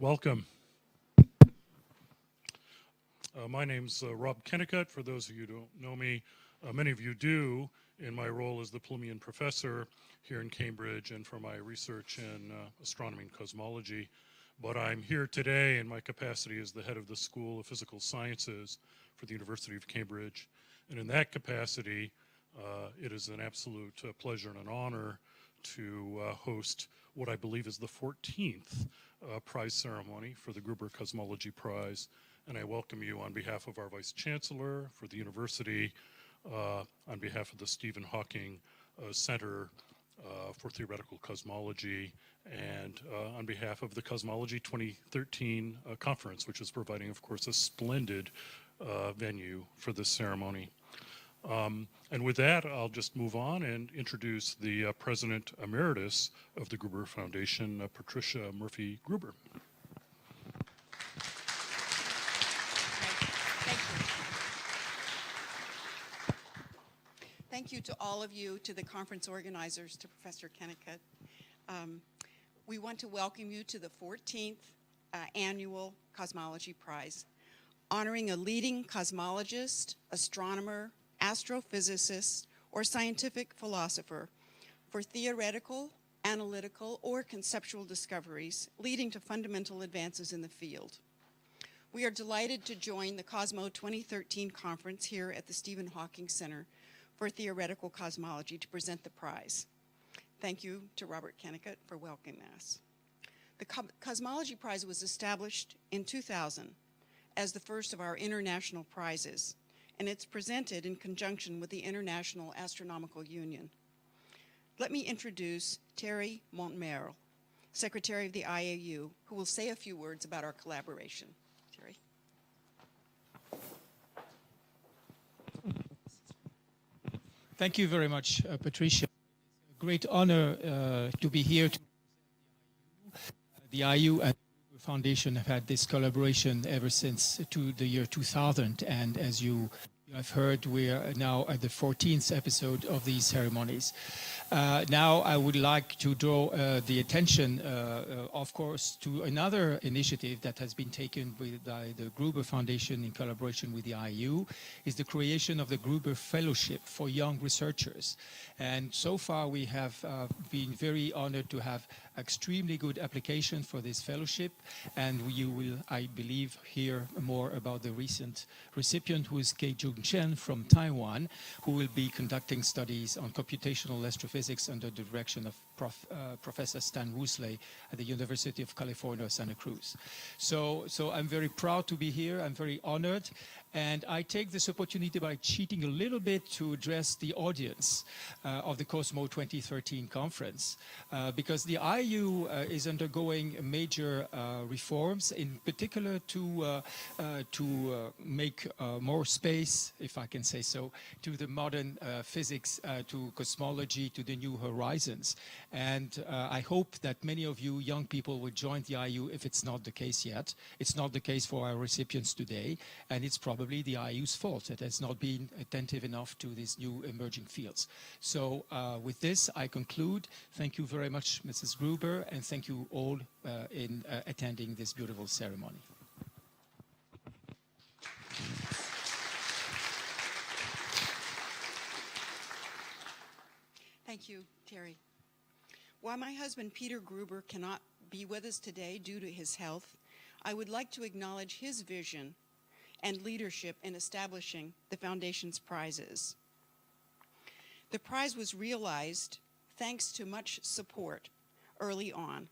Welcome. My name's Rob Kennicott. For those of you who don't know me, many of you do, in my role as the Plumian Professor here in Cambridge and for my research in astronomy and cosmology. But I'm here today in my capacity as the head of the School of Physical Sciences for the University of Cambridge. And in that capacity, it is an absolute pleasure and an honor to host what I believe is the 14th prize ceremony for the Gruber Cosmology Prize. And I welcome you on behalf of our Vice Chancellor for the university, on behalf of the Stephen Hawking Center for Theoretical Cosmology, and on behalf of the Cosmology 2013 conference, which is providing, of course, a splendid venue for this ceremony. And with that, I'll just move on and introduce the President Emeritus of the Gruber Foundation, Patricia Murphy Gruber. Thank you to all of you, to the conference organizers, to Professor Kennicott. We want to welcome you to the 14th Annual Cosmology Prize, honoring a leading cosmologist, astronomer, astrophysicist, or scientific philosopher for theoretical, analytical, or conceptual discoveries leading to fundamental advances in the field. We are delighted to join the Cosmo 2013 conference here at the Stephen Hawking Center for Theoretical Cosmology to present the prize. Thank you to Robert Kennicott for welcoming us. The Cosmology Prize was established in 2000 as the first of our international prizes, and it's presented in conjunction with the International Astronomical Union. Let me introduce Thierry Montmerle, Secretary of the IAU, who will say a few words about our collaboration. Thierry. Thank you very much, Patricia. It's a great honor to be here. The IU and the Foundation have had this collaboration ever since the year 2000, and as you have heard, we are now at the 14th episode of these ceremonies. Now I would like to draw the attention, of course, to another initiative that has been taken by the Gruber Foundation in collaboration with the IU, is the creation of the Gruber Fellowship for young researchers. And so far we have been very honored to have extremely good application for this fellowship, and you will, I believe, hear more about the recent recipient, who is Kei-Jung Chen from Taiwan, who will be conducting studies on computational astrophysics under the direction of Professor Stan Woosley at the University of California, Santa Cruz. So I'm very proud to be here. I'm very honored. And I take this opportunity by cheating a little bit to address the audience of the Cosmo 2013 conference, because the IU is undergoing major reforms, in particular to make more space, if I can say so, to the modern physics, to cosmology, to the new horizons. And I hope that many of you young people will join the IU if it's not the case yet. It's not the case for our recipients today, and it's probably the IU's fault that has not been attentive enough to these new emerging fields. So with this, I conclude. Thank you very much, Mrs. Gruber, and thank you all in attending this beautiful ceremony. Thank you, Thierry. While my husband, Peter Gruber, cannot be with us today due to his health, I would like to acknowledge his vision and leadership in establishing the Foundation's prizes. The prize was realized thanks to much support early on.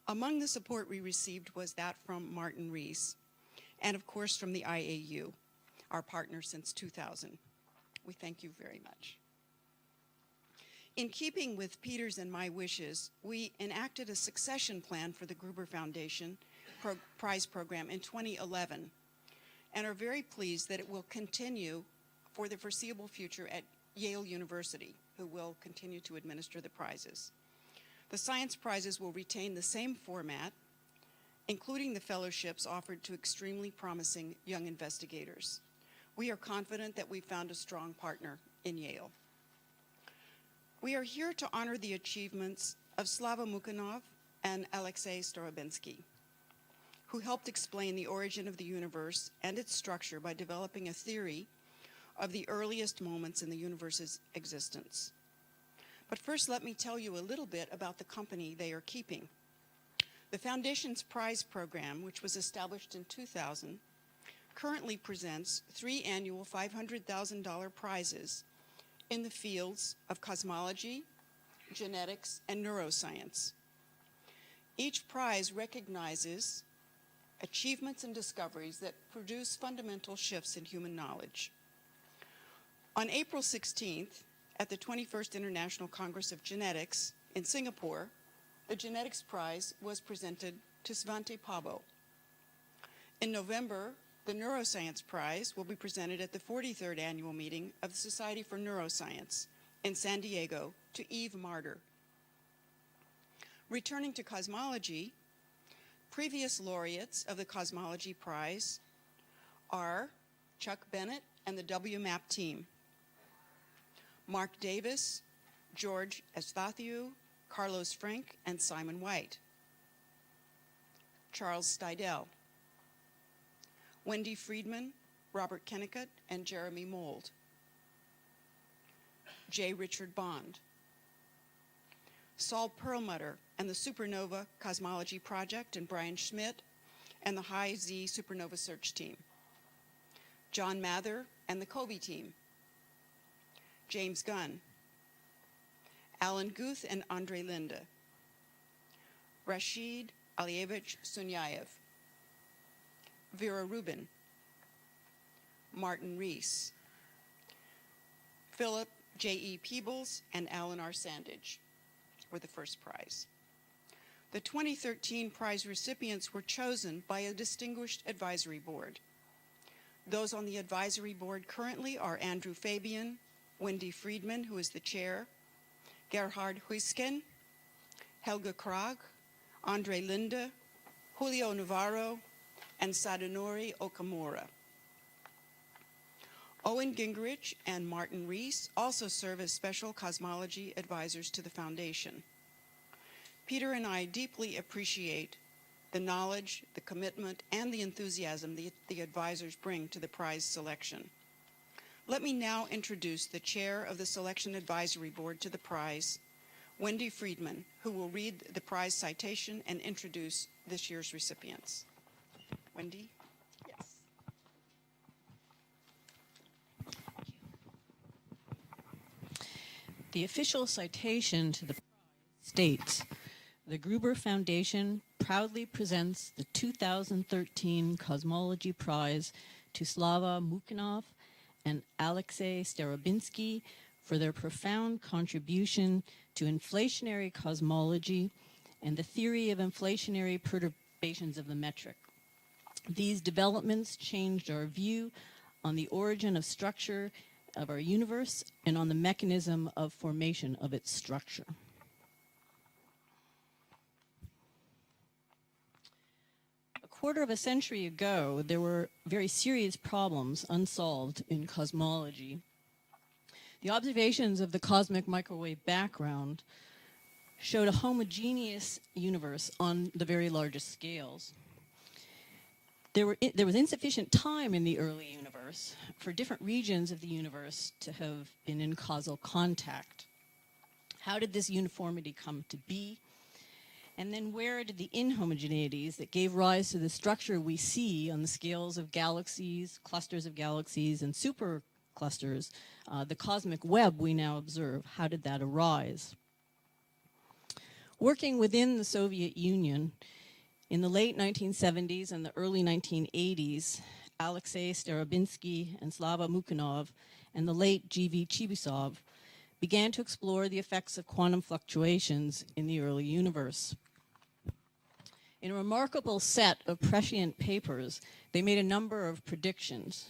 Among the support we received was that from Martin Rees, and of course from the IAU, our partner since 2000. We thank you very much. In keeping with Peter's and my wishes, we enacted a succession plan for the Gruber Foundation prize program in 2011, and are very pleased that it will continue for the foreseeable future at Yale University, who will continue to administer the prizes. The science prizes will retain the same format, including the fellowships offered to extremely promising young investigators. We are confident that we found a strong partner in Yale. We are here to honor the achievements of Slava Mukhanov and Alexei Starobinsky. who helped explain the origin of the universe and its structure by developing a theory of the earliest moments in the universe's existence. But first, let me tell you a little bit about the company they are keeping. The Foundation's prize program, which was established in 2000, currently presents 3 annual $500,000 prizes in the fields of cosmology, genetics, and neuroscience. Each prize recognizes achievements and discoveries that produce fundamental shifts in human knowledge. On April 16th, at the 21st International Congress of Genetics in Singapore, the Genetics Prize was presented to Svante Pääbo. In November, the Neuroscience Prize will be presented at the 43rd Annual Meeting of the Society for Neuroscience in San Diego to Eve Marder. Returning to cosmology, previous laureates of the Cosmology Prize are Chuck Bennett and the WMAP team, Mark Davis, George Estathiou, Carlos Frank, and Simon White, Charles Steidel, Wendy Friedman, Robert Kennicott, and Jeremy Mould, J. Richard Bond, Saul Perlmutter and the Supernova Cosmology Project, and Brian Schmidt and the High Z Supernova Search Team, John Mather and the COBE team, James Gunn, Alan Guth and Andre Linde, Rashid Alievich Sunyaev, Vera Rubin, Martin Rees, Philip J.E. Peebles, and Alan R. Sandage were the first prize. The 2013 prize recipients were chosen by a distinguished advisory board. Those on the advisory board currently are Andrew Fabian, Wendy Friedman, who is the chair, Gerhard Huisken, Helga Krag, Andre Linde, Julio Navarro, and Sadanori Okamura. Owen Gingerich and Martin Rees also serve as special cosmology advisors to the Foundation. Peter and I deeply appreciate the knowledge, the commitment, and the enthusiasm the advisors bring to the prize selection. Let me now introduce the chair of the Selection Advisory Board to the prize, Wendy Friedman, who will read the prize citation and introduce this year's recipients. Wendy? Yes. The official citation to the prize states, "The Gruber Foundation proudly presents the 2013 Cosmology Prize to Slava Mukhinov and Alexei Starobinsky for their profound contribution to inflationary cosmology and the theory of inflationary perturbations of the metric. These developments changed our view on the origin of structure of our universe and on the mechanism of formation of its structure." A quarter of a century ago, there were very serious problems unsolved in cosmology. The observations of the cosmic microwave background showed a homogeneous universe on the very largest scales. There was insufficient time in the early universe for different regions of the universe to have been in causal contact. How did this uniformity come to be? And then where did the inhomogeneities that gave rise to the structure we see on the scales of galaxies, clusters of galaxies, and superclusters, the cosmic web we now observe, how did that arise? Working within the Soviet Union, in the late 1970s and the early 1980s, Alexei Starobinsky and Slava Mukhinov and the late G.V. Chibisov began to explore the effects of quantum fluctuations in the early universe. In a remarkable set of prescient papers, they made a number of predictions.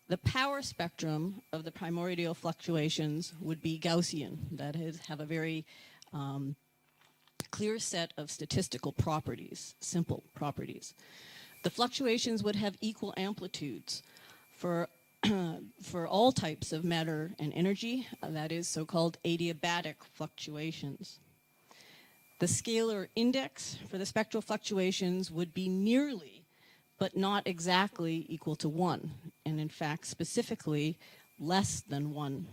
The power spectrum of the primordial fluctuations would be Gaussian, that is, have a very clear set of statistical properties, simple properties. The fluctuations would have equal amplitudes for all types of matter and energy, that is so-called adiabatic fluctuations. The scalar index for the spectral fluctuations would be nearly, but not exactly, equal to 1, and in fact, specifically, less than 1.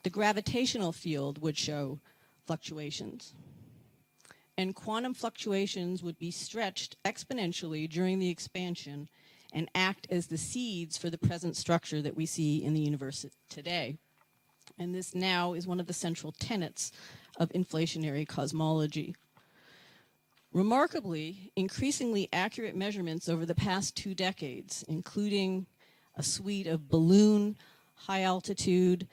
The gravitational field would show fluctuations, and quantum fluctuations would be stretched exponentially during the expansion and act as the seeds for the present structure that we see in the universe today. And this now is one of the central tenets of inflationary cosmology. Remarkably, increasingly accurate measurements over the past 2 decades, including a suite of balloon, high altitude,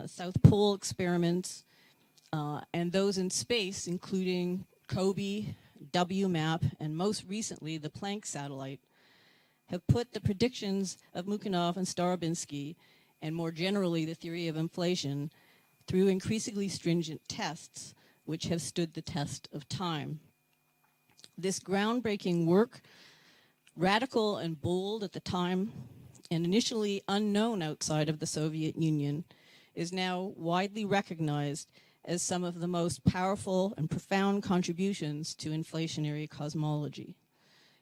South Pole experiments, and those in space, including COBE, WMAP, and most recently the Planck satellite, have put the predictions of Mukhanov and Starobinsky, and more generally the theory of inflation, through increasingly stringent tests, which have stood the test of time. This groundbreaking work, radical and bold at the time, and initially unknown outside of the Soviet Union, is now widely recognized as some of the most powerful and profound contributions to inflationary cosmology.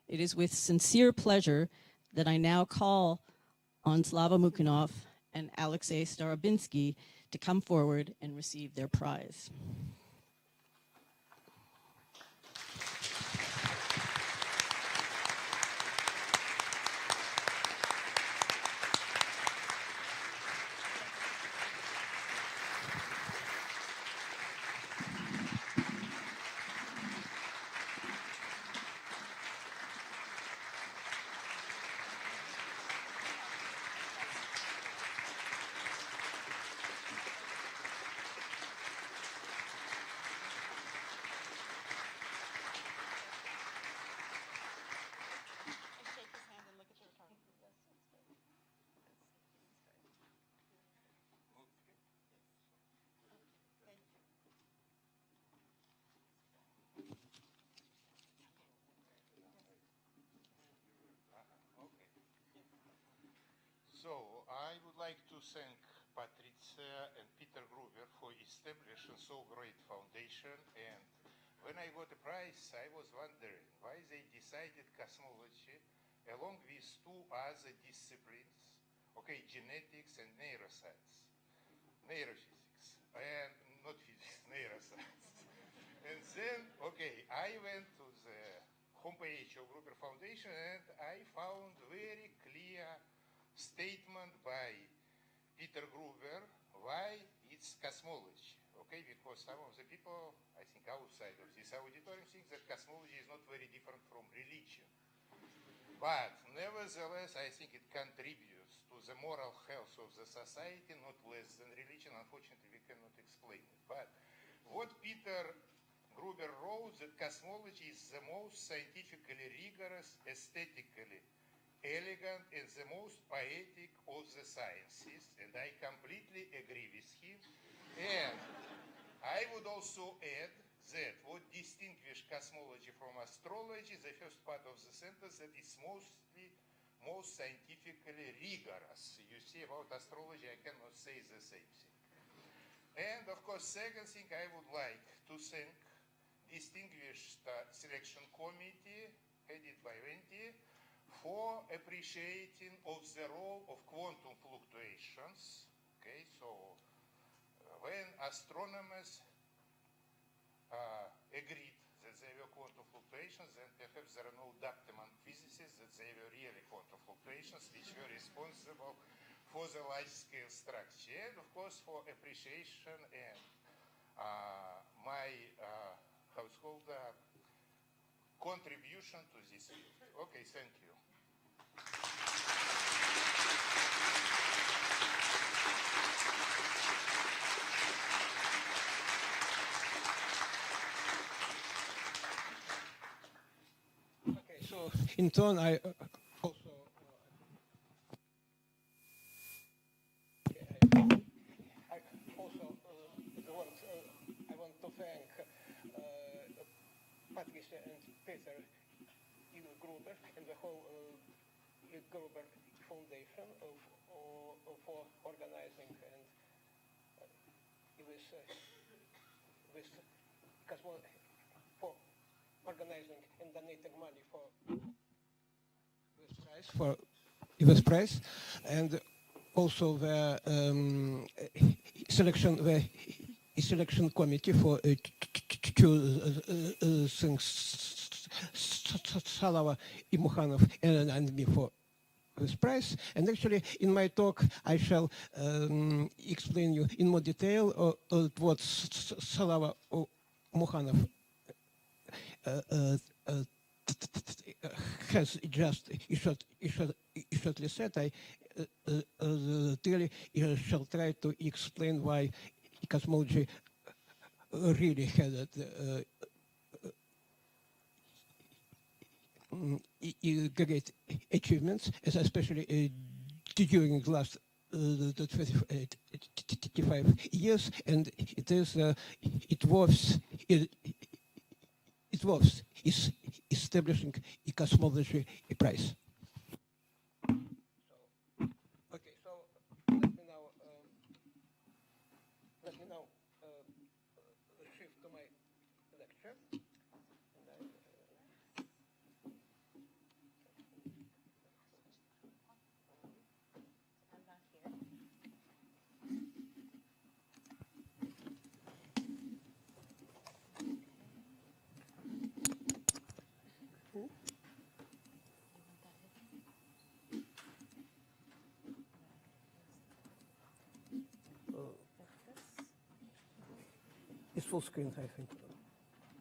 It is with sincere pleasure that I now call on Slava Mukhanov and Alexei Starobinsky to come forward and receive their prize. So I would like to thank Patricia and Peter Gruber for establishing so great foundation. And when I got the prize, I was wondering why they decided cosmology along with 2 other disciplines, okay, genetics and neurophysics, and not physics, neuroscience. And then, okay, I went to the homepage of Gruber Foundation and I found very clear statement by Peter Gruber why it's cosmology. Okay, because some of the people, I think outside of this auditorium, think that cosmology is not very different from religion. But nevertheless, I think it contributes to the moral health of the society, not less than religion. Unfortunately, we cannot explain it. But what Peter Gruber wrote, that cosmology is the most scientifically rigorous, aesthetically elegant, and the most poetic of the sciences, and I completely agree with him. And I would also add that what distinguishes cosmology from astrology, the first part of the sentence, that it's most scientifically rigorous. You see, about astrology, I cannot say the same thing. And of course, second thing, I would like to thank distinguished selection committee headed by Wendy for appreciating of the role of quantum fluctuations. Okay, so when astronomers agreed that they were quantum fluctuations, then perhaps there are no doubt among physicists that they were really quantum fluctuations which were responsible for the large-scale structure, and of course for appreciation and my household contribution to this field. Okay, thank you. Okay, so in turn, I also I want to thank Patricia and Peter Gruber and the whole Gruber Foundation for organizing and with for organizing and donating money for this prize, and also the selection committee for choosing Salava Imukhanov and me for this prize. And actually, in my talk, I shall explain you in more detail what Salava Imukhanov has just shortly said. I really shall try to explain why cosmology really had great achievements, especially during the last 25 years, and it was establishing a cosmology prize. Okay, so let me now shift to my lecture. It's full screen, I think.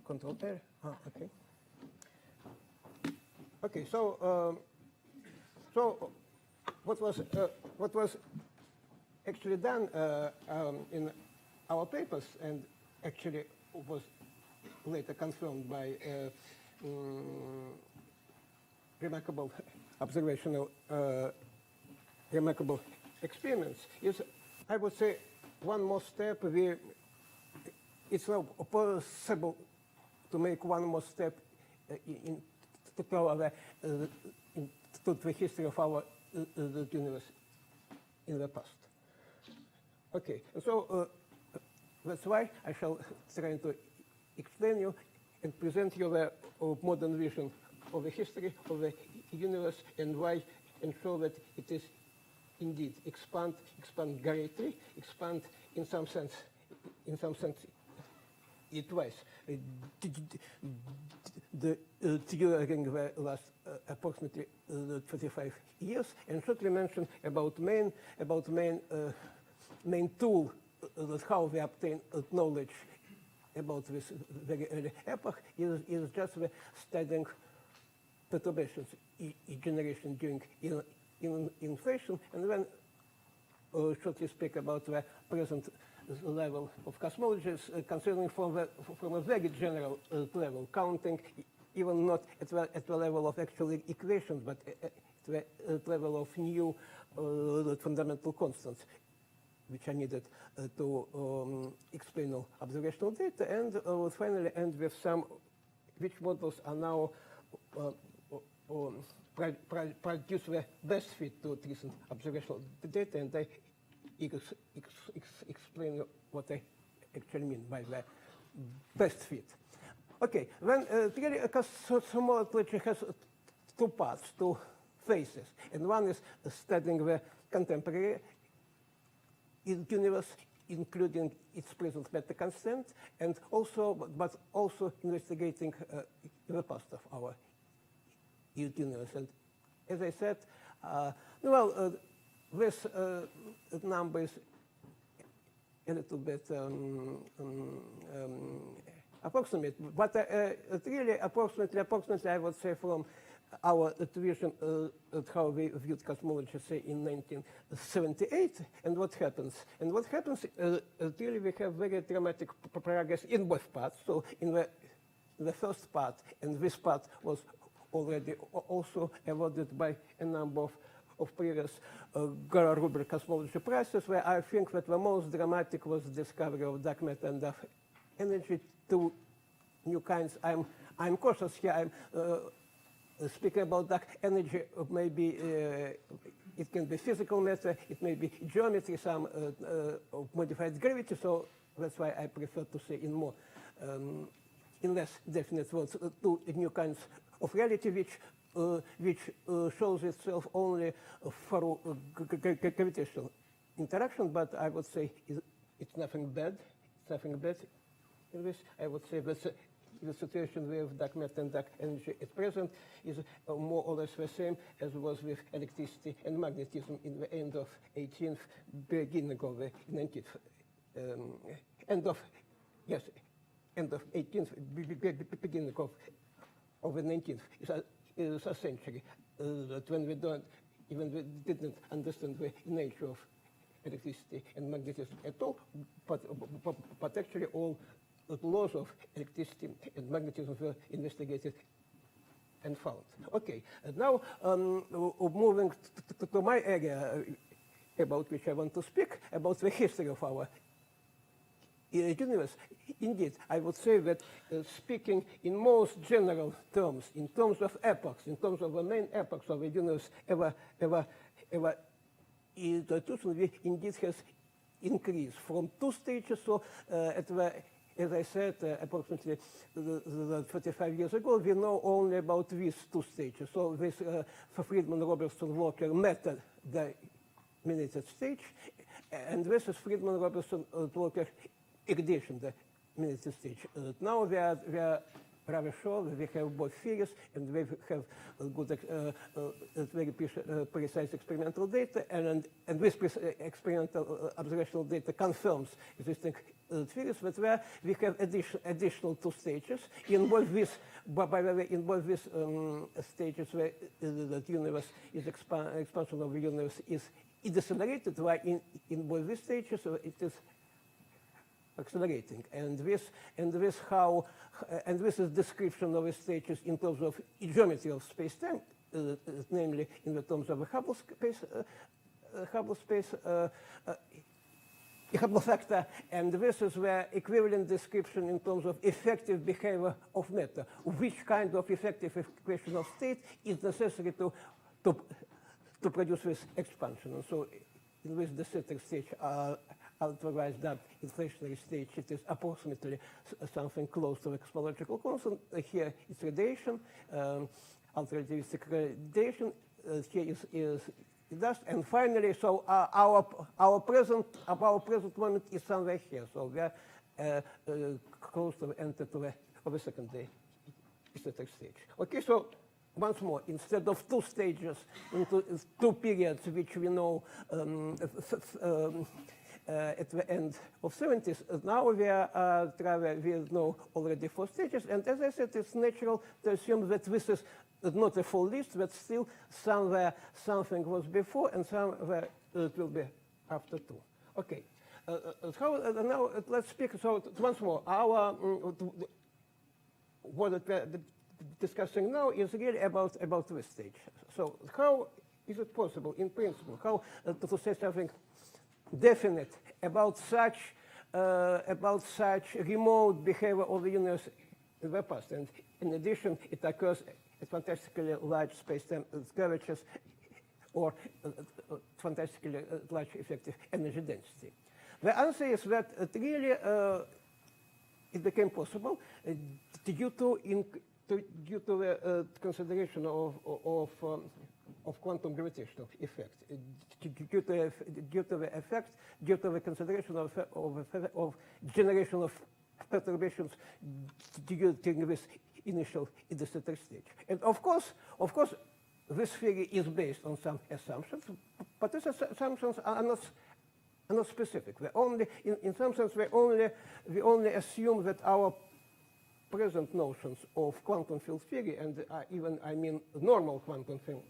Control there. Okay. Okay. So, what was actually done in our papers, and actually was later confirmed by remarkable observational, remarkable experiments, is, I would say, one more step. It's not possible to make one more step into the history of our universe in the past. Okay, so that's why I shall try to explain you and present you the modern vision of the history of the universe, and why, and show that it is indeed expand greatly, expand in some sense it was. During the last approximately 25 years, and shortly mention about main tool that how we obtain knowledge about this very early epoch is just the studying perturbations generation during inflation, and then shortly speak about the present level of cosmology, concerning from a very general level, counting even not at the level of actual equations, but at the level of new fundamental constants, which are needed to explain all observational data, and finally end with some which models are now produce the best fit to recent observational data, and I explain what I actually mean by the best fit. Okay, when really cosmology has two parts, two phases, and one is studying the contemporary universe, including its present matter constant, and but also investigating the past of our universe. And as I said, this number is a little bit approximate, but really approximately, I would say, from our vision of how we viewed cosmology, say, in 1978, and what happens. And what happens, really, we have very dramatic progress in both parts. So in the first part, and this part was already also awarded by a number of previous Gruber cosmology prizes, where I think that the most dramatic was the discovery of dark matter and of energy, two new kinds. I'm cautious here. I'm speaking about dark energy. Maybe it can be physical matter, it may be geometry, some modified gravity. So that's why I prefer to say in more in less definite words, two new kinds of reality which shows itself only through gravitational interaction, but I would say it's nothing bad. It's nothing bad in this. I would say that the situation with dark matter and dark energy at present is more or less the same as was with electricity and magnetism in the end of 18th, beginning of the 19th, end of 18th, beginning of the 19th is a century that when we didn't understand the nature of electricity and magnetism at all, but actually all the laws of electricity and magnetism were investigated and found. Okay, and now moving to my area about which I want to speak, about the history of our universe. Indeed, I would say that speaking in most general terms, in terms of epochs, in terms of the main epochs of the universe ever institution indeed has increased from two stages. So as I said, approximately 35 years ago, we know only about these two stages. So this Friedman-Robertson-Walker method, the miniature stage, and this is Friedman-Robertson-Walker ignition, the miniature stage. Now we are rather sure that we have both theories and we have good, very precise experimental data, and this experimental observational data confirms existing theories, but where we have additional two stages. In both these, by the way, in both these stages, where the universe is expansion of the universe is decelerated, while in both these stages it is accelerating, and this is description of the stages in terms of geometry of space-time, namely in the terms of the Hubble factor, and this is the equivalent description in terms of effective behavior of matter, which kind of effective equation of state is necessary to produce this expansion. And so in this de Sitter stage, otherwise that inflationary stage, it is approximately something close to the cosmological constant. Here it's radiation, ultra-relativistic radiation. Here is dust, and finally, so our present moment is somewhere here. So we are close to the end of the second day, Sitter stage. Okay, so once more, instead of two stages into two periods which we know at the end of 70s, now we know already four stages, and as I said, it's natural to assume that this is not a full list, but still somewhere something was before and somewhere it will be after two. Okay, now let's speak. So once more, what we're discussing now is really about this stage. So how is it possible, in principle, how to say something definite about such remote behavior of the universe in the past? And in addition, it occurs at fantastically large space-time curvatures or fantastically large effective energy density. The answer is that really it became possible due to the consideration of quantum gravitational effect, due to the consideration of generation of perturbations during this initial de Sitter stage. And of course, this theory is based on some assumptions, but these assumptions are not specific. In some sense, we only assume that our present notions of quantum field theory, and even I mean normal quantum field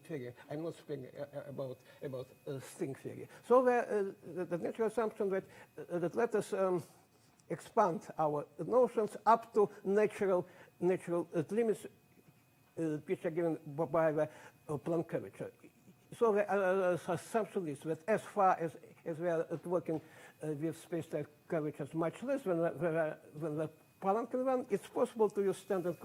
theory. I'm not speaking about string theory. So the natural assumption that let us expand our notions up to natural limits which are given by the Planck curvature. So the assumption is that as far as we are working with space-time curvatures much less than the Planck one, it's possible to use standard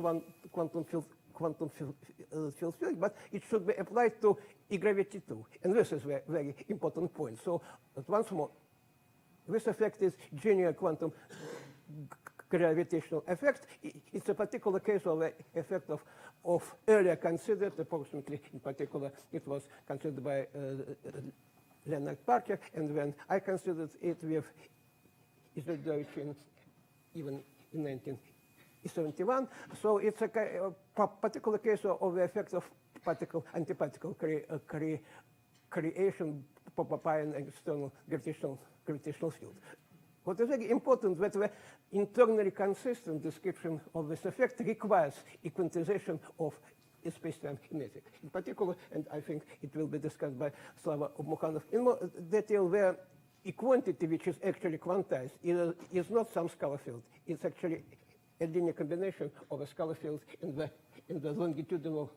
quantum field theory, but it should be applied to E-gravity too. And this is a very important point. So once more, this effect is genuine quantum gravitational effect. It's a particular case of the effect of earlier considered, approximately, in particular, it was considered by Leonard Parker, and when I considered it with Israel Deutsch even in 1971. So it's a particular case of the effect of particle-antiparticle creation by an external gravitational field. What is very important that the internally consistent description of this effect requires equantization of a space-time kinetic. In particular, and I think it will be discussed by Slava Mukhanov in more detail, where a quantity which is actually quantized is not some scalar field. It's actually a linear combination of a scalar field in the longitudinal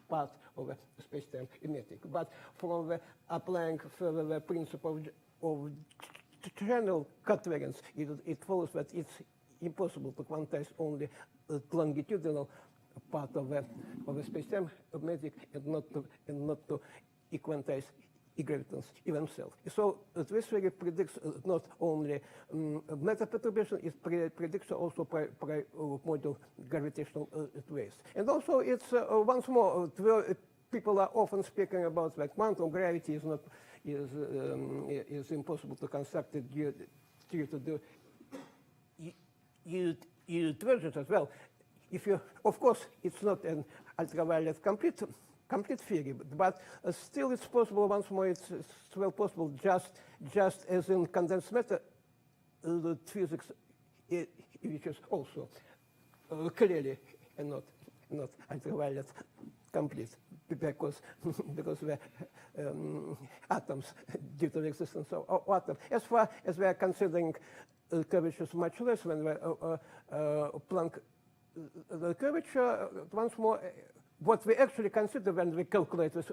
part of a space-time kinetic. But from applying further the principle of general covariance, it follows that it's impossible to quantize only the longitudinal part of the space-time magnetic and not to equantize gravitons themselves. So this theory predicts not only matter perturbation, it predicts also primordial gravitational waves. And also it's once more, people are often speaking about that quantum gravity is impossible to construct it due to the divergence as well. Of course, it's not an ultraviolet complete theory, but still it's possible. Once more, it's well possible. Just as in condensed matter, the physics, which is also clearly and not ultraviolet complete, because the atoms, due to the existence of atoms. As far as we are considering curvatures much less when we Planck the curvature, once more, what we actually consider when we calculate this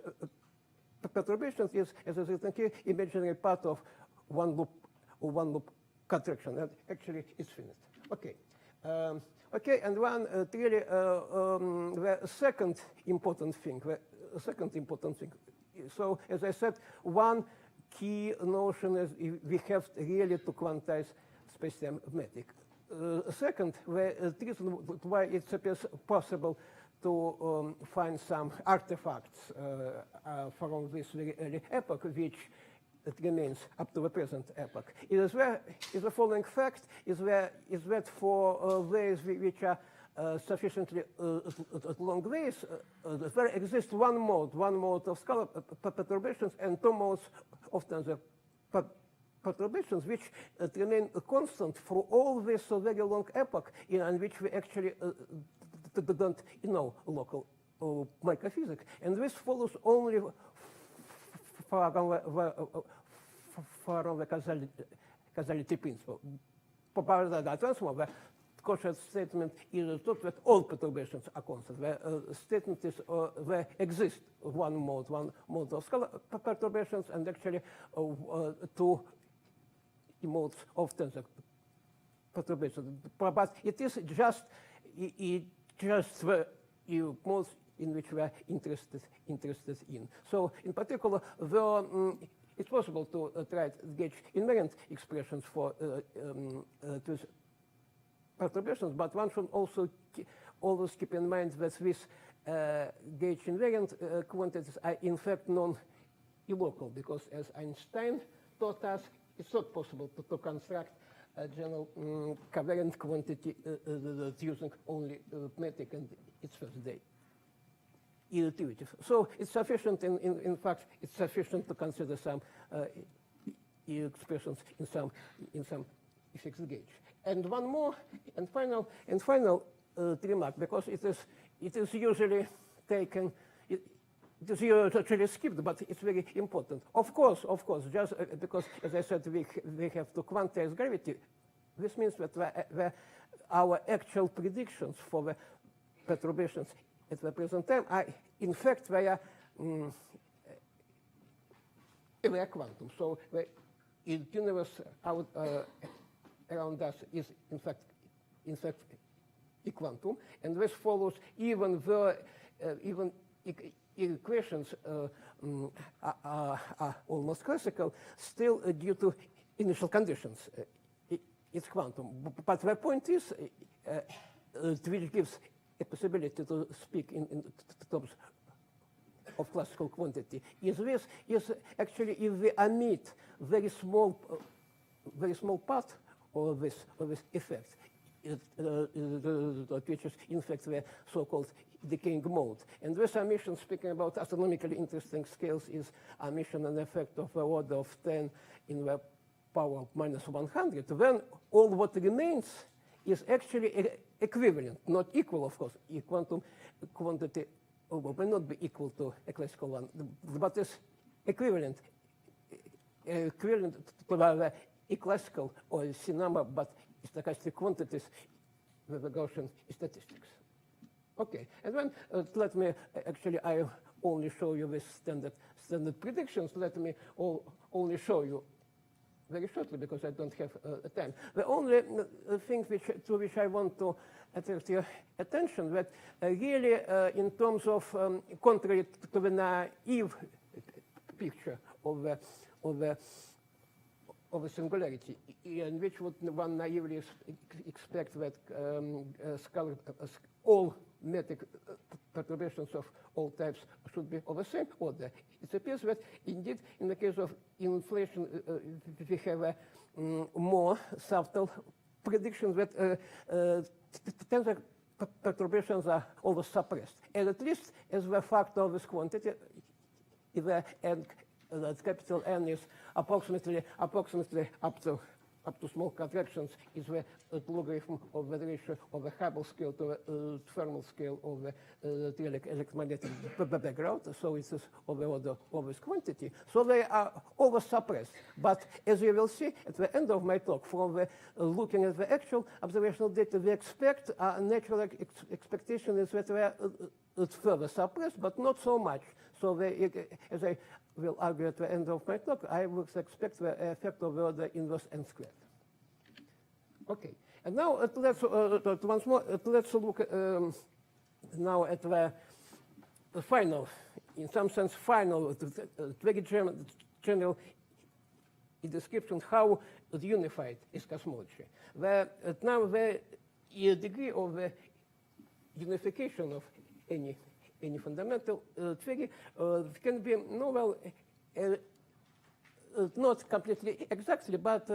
perturbations is, as is written here, imaginary part of one loop contraction, and actually it's finished. Okay. Okay, and clearly the second important thing. So, as I said, one key notion is we have really to quantize space-time magnetic. Second, the reason why it appears possible to find some artifacts from this very early epoch, which it remains up to the present epoch, is the following fact: is that for waves which are sufficiently long waves, there exists one mode of scalar perturbations and two modes of tensor perturbations, which remain constant for all this very long epoch, in which we actually don't know local microphysics. And this follows only from the causality principle. The cautious statement is not that all perturbations are constant. The statement is there exists one mode of scalar perturbations and actually two modes of tensor perturbations. But it is just the modes in which we are interested in. So, in particular, it's possible to try to gauge invariant expressions for these perturbations, but one should also always keep in mind that these gauge invariant quantities are in fact non-local, because as Einstein taught us, it's not possible to construct a general covariant quantity using only arithmetic and its first day intuitive. So it's sufficient, in fact, it's sufficient to consider some expressions in some fixed gauge. And one more, and final remark, because it is usually taken. It is usually skipped, but it's very important. Of course, just because, as I said, we have to quantize gravity, this means that our actual predictions for the perturbations at the present time are, in fact, they are quantum. So the universe around us is, in fact, a quantum, and this follows even equations are almost classical, still due to initial conditions. it's quantum. But the point is, which gives a possibility to speak in terms of classical quantity, is actually if we omit very small part of this effect, which is in fact the so-called decaying mode. And this omission, speaking about astronomically interesting scales, is omission an effect of the order of 10 in the power of minus 100. Then all what remains is actually equivalent, not equal, of course. A quantum quantity may not be equal to a classical one, but is equivalent to the classical or C number, but stochastic quantities with the Gaussian statistics. Okay, and then let me, actually I only show you this standard predictions. Let me only show you very shortly because I don't have time. The only thing to which I want to attract your attention that really in terms of contrary to the naive picture of the singularity, in which would one naively expect that all metric perturbations of all types should be of the same order. It appears that indeed in the case of inflation we have a more subtle prediction that tensor perturbations are always suppressed, and at least as the factor of this quantity, if the n, that capital N is approximately up to small contractions, is the logarithm of the ratio of the Hubble scale to the thermal scale of the electromagnetic background. So it is of the order of this quantity. So they are always suppressed. But as you will see at the end of my talk, from the, looking at the actual observational data, we expect a natural expectation is that they are further suppressed, but not so much. So they, as I will argue at the end of my talk, I would expect the effect of the order inverse n squared. Okay, and now let's once more let's look now at the final, in some sense, final, very general description how unified is cosmology. Now the degree of the unification of any fundamental theory can be not completely exactly, but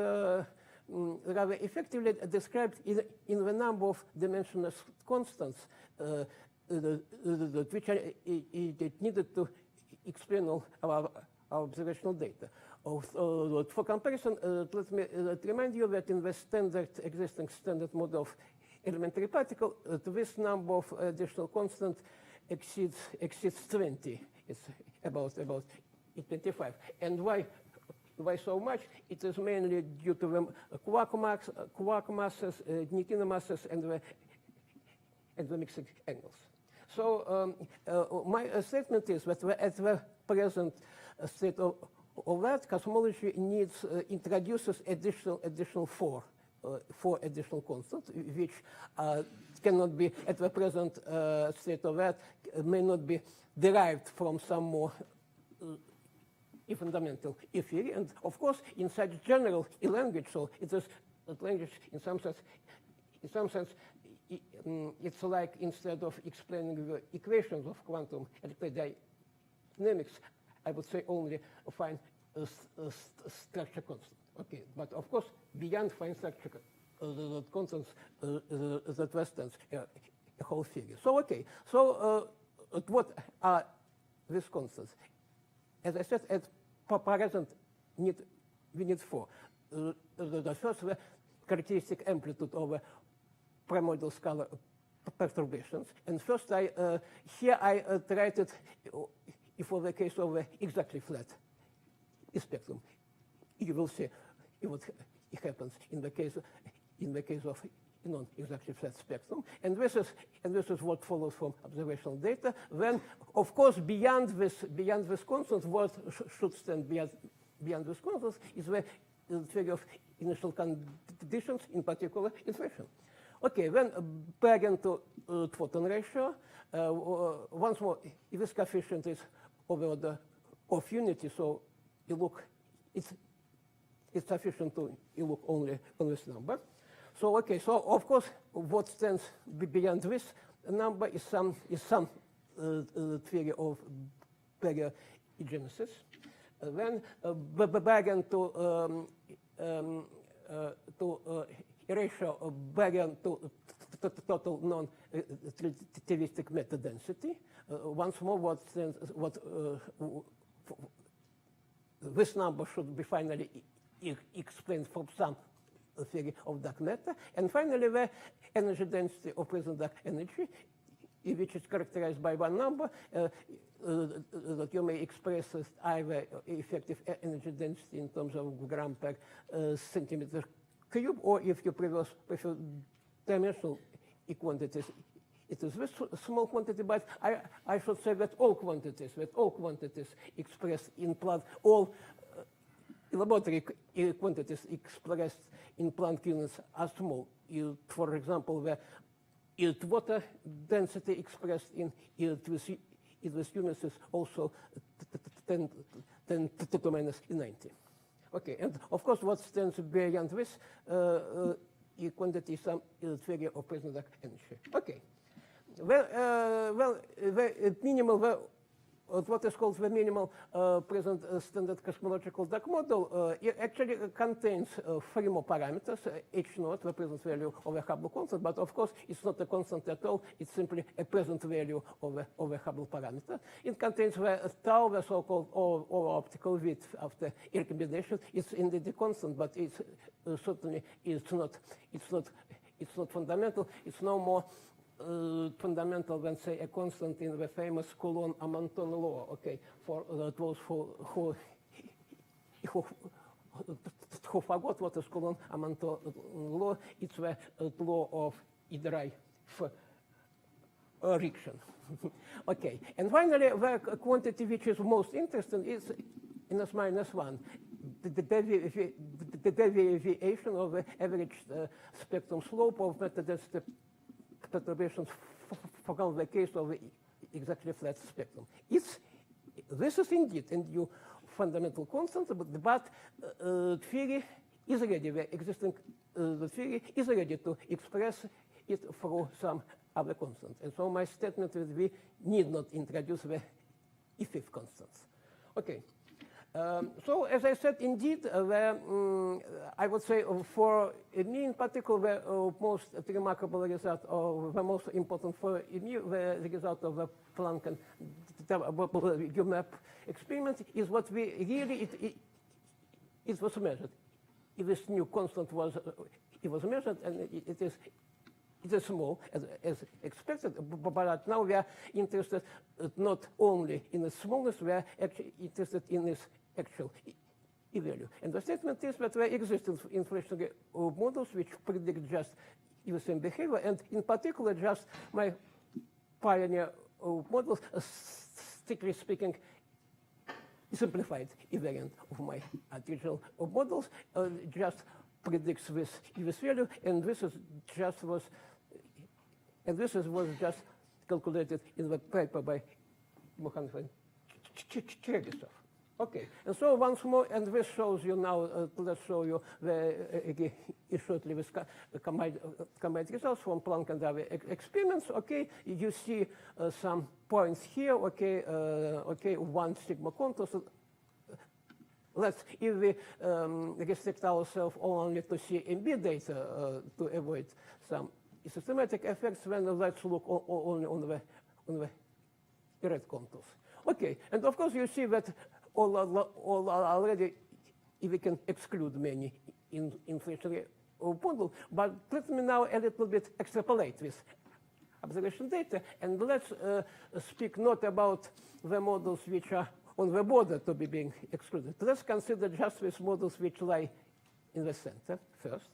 rather effectively described in the number of dimensionless constants which are needed to explain all our observational data. For comparison, let me remind you that in the existing standard model of elementary particle, this number of additional constants exceeds 20. It's about 25. And why so much? It is mainly due to the quark masses, neutrino masses, and the mixing angles. So my statement is that at the present state of that, cosmology needs introduces additional four additional constants, which cannot be at the present state of that, may not be derived from some more fundamental theory. And of course, in such general language, so it is language in some sense, it's like instead of explaining the equations of quantum electrodynamics, I would say only find a structure constant. Okay, but of course, beyond fine structure constants, that represents a whole theory. So okay, so what are these constants? As I said, at present, we need four. The first, the characteristic amplitude of the primordial scalar perturbations. And first, here I tried it for the case of the exactly flat spectrum. You will see what happens in the case of non-exactly flat spectrum, and this is what follows from observational data. Then, of course, beyond this constant, what should stand beyond this constant is the theory of initial conditions, in particular inflation. Okay, then back to photon ratio. Once more, if this coefficient is of the order of unity, so you look, it's it's sufficient to look only on this number. So okay, so of course, what stands beyond this number is some theory of baryogenesis. Then baryon to ratio of baryon to total non-relativistic matter density. Once more, this number should be finally explained from some theory of dark matter. And finally, the energy density of present dark energy, which is characterized by one number that you may express as either effective energy density in terms of gram per centimeter cube, or if you prefer dimensional quantities, it is this small quantity, but I should say that all quantities expressed in Planck, all laboratory quantities expressed in Planck units are small. For example, the water density expressed in this units is also 10 to the minus 90. Okay, and of course, what stands beyond this quantity is some theory of present dark energy. Okay. Well, the minimal, what is called the minimal present standard cosmological dark model actually contains 3 more parameters: H0, the present value of a Hubble constant, but of course it's not a constant at all, it's simply a present value of a Hubble parameter. It contains the tau, the so-called over optical width after recombination. It's indeed a constant, but it's certainly it's not fundamental. It's no more fundamental than, say, a constant in the famous Coulomb-Amanton law. Okay, for those who forgot what is Coulomb-Amanton law, it's the law of Idrai friction. Okay, and finally, the quantity which is most interesting is NS minus 1. The deviation of the average spectrum slope of matter density perturbations from the case of the exactly flat spectrum. This is indeed a new fundamental constant, but theory is ready. The existing theory is ready to express it through some other constant. And so my statement is we need not introduce the fifth constants. Okay. So, as I said, indeed, I would say for me in particular, the most remarkable result, or the most important for me, the result of the Planck and UMAP experiment is what we really, it was measured. This new constant was measured, and it is small, as expected, but now we are interested not only in the smallness, we are actually interested in its actual value. And the statement is that there exist inflationary models which predict just the same behavior, and in particular, just my pioneer models, strictly speaking, simplified variant of my original models, just predicts this value, and this is just was just calculated in the paper by Mohanfan Cherisov. Okay, and so once more, and this shows you now, let's show you shortly with combined results from Planck and other experiments. Okay, you see some points here. Okay, okay, 1 sigma contour. So let's, if we restrict ourselves only to see MB data to avoid some systematic effects, then let's look only on the red contours. Okay, and of course you see that all already, if we can exclude many inflationary models, but let me now a little bit extrapolate this observation data, and let's speak not about the models which are on the border to be being excluded. Let's consider just these models which lie in the center first.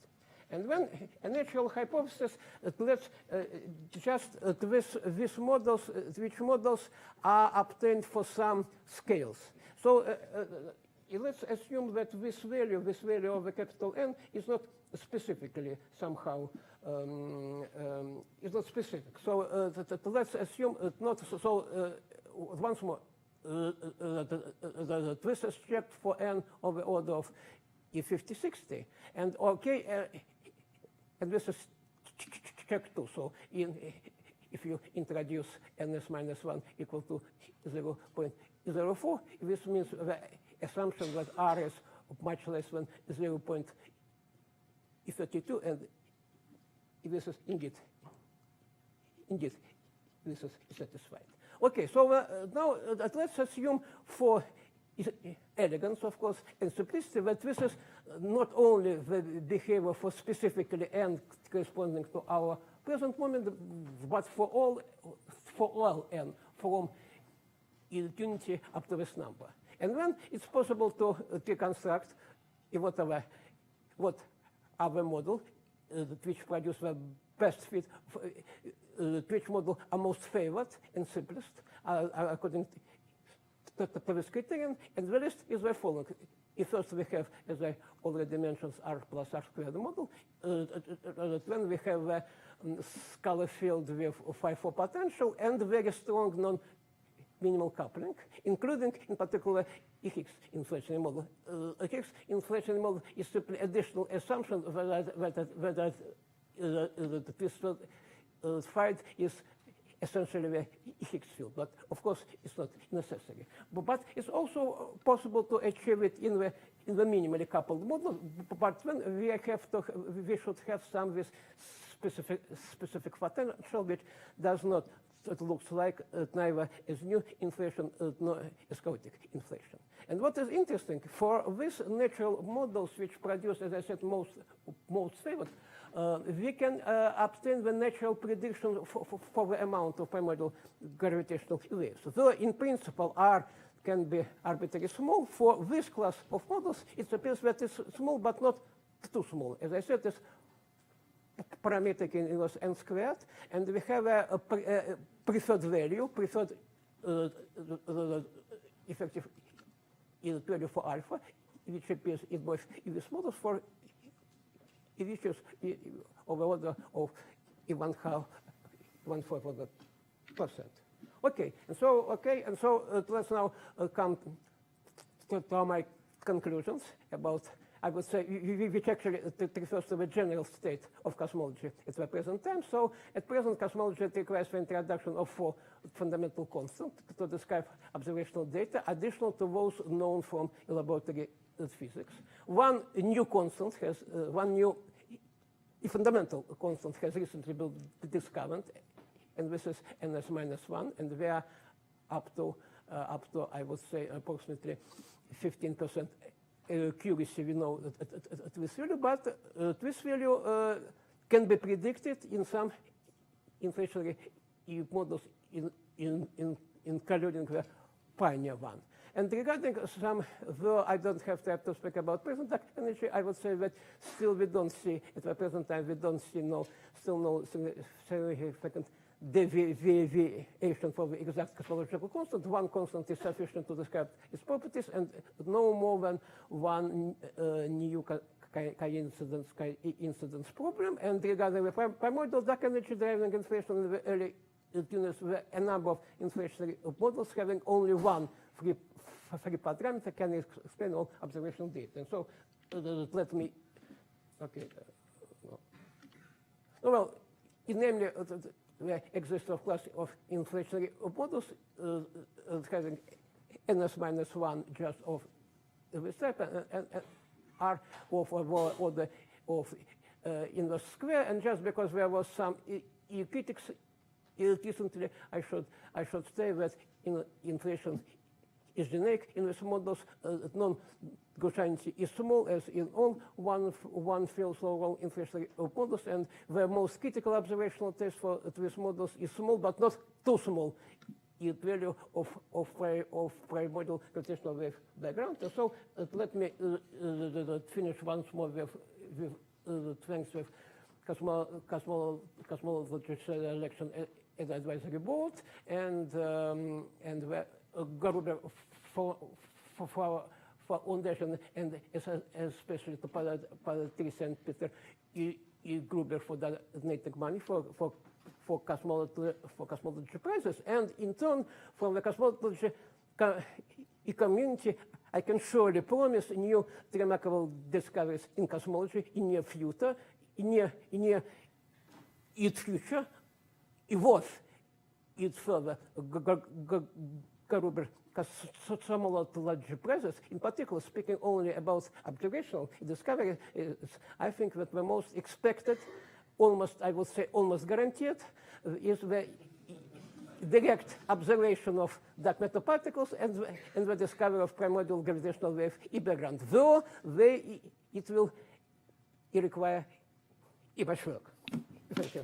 And when a natural hypothesis, let's just these models, which models are obtained for some scales. So let's assume that this value of the capital N is not specifically somehow, is not specific. So let's assume not, so once more, this is checked for N of the order of E5060. And okay, and this is check 2. So if you introduce ns minus 1 equal to 0.04, this means the assumption that R is much less than 0.32, and this is indeed this is satisfied. Okay, so now let's assume for elegance, of course, and simplicity, that this is not only the behavior for specifically n corresponding to our present moment, but for all n from unity up to this number. And then it's possible to reconstruct what other model which produce the best fit, which model are most favored and simplest according to this criterion, and the list is the following. First we have, as I already mentioned, R plus R squared model. Then we have a scalar field with 5-4 potential and very strong non-minimal coupling, including, in particular, a Higgs inflationary model. A Higgs inflationary model is simply additional assumption that this field is essentially the Higgs field, but of course it's not necessary. But it's also possible to achieve it in the minimally coupled model. But then we should have some with specific potential, which does not. It looks like neither as new inflation nor as chaotic inflation. And what is interesting for these natural models, which produce, as I said, most favored, we can obtain the natural prediction for the amount of primordial gravitational waves. Though in principle R can be arbitrarily small, for this class of models it appears that it's small but not too small. As I said, it's parametric in inverse n squared, and we have a preferred value, effective value for alpha, which appears in both these models for reaches of the order of 1/4%. Okay, and so let's now come to my conclusions about, I would say, which actually refers to the general state of cosmology at the present time. So at present, cosmology requires the introduction of 4 fundamental constants to describe observational data, additional to those known from laboratory physics. One new fundamental constant has recently been discovered, and this is ns minus 1, and we are up to I would say approximately 15% accuracy we know at this value, but this value can be predicted in some inflationary models including the Pioneer one. And regarding some, though I don't have time to speak about present energy, I would say that still we don't see, at the present time, we don't see no significant deviation for the exact cosmological constant. One constant is sufficient to describe its properties, and no more than one new incidence problem. And regarding the primordial dark energy driving inflation in the early universe, a number of inflationary models having only one free parameter can explain all observational data. And so let me, okay, well, namely, there exists a class of inflationary models having ns minus 1 just of this type and R of order of inverse square. And just because there was some critics recently, I should say that inflation is generic in these models. Non-Gaussianity is small, as in all one field overall inflationary models, and the most critical observational test for these models is small, but not too small, in value of primordial gravitational wave diagram. So let me finish once more with thanks with cosmology selection and advisory board, and Gruber for foundation, and especially to Patrice and Peter Gruber for donating money for cosmology prizes. And in turn, from the cosmology community, I can surely promise new remarkable discoveries in cosmology in near future, in near its future, evolve its further Gruber cosmology process, in particular speaking only about observational discovery, I think that the most expected, almost, I would say almost guaranteed, is the direct observation of dark matter particles and the discovery of primordial gravitational wave background, though it will require much work. Thank you.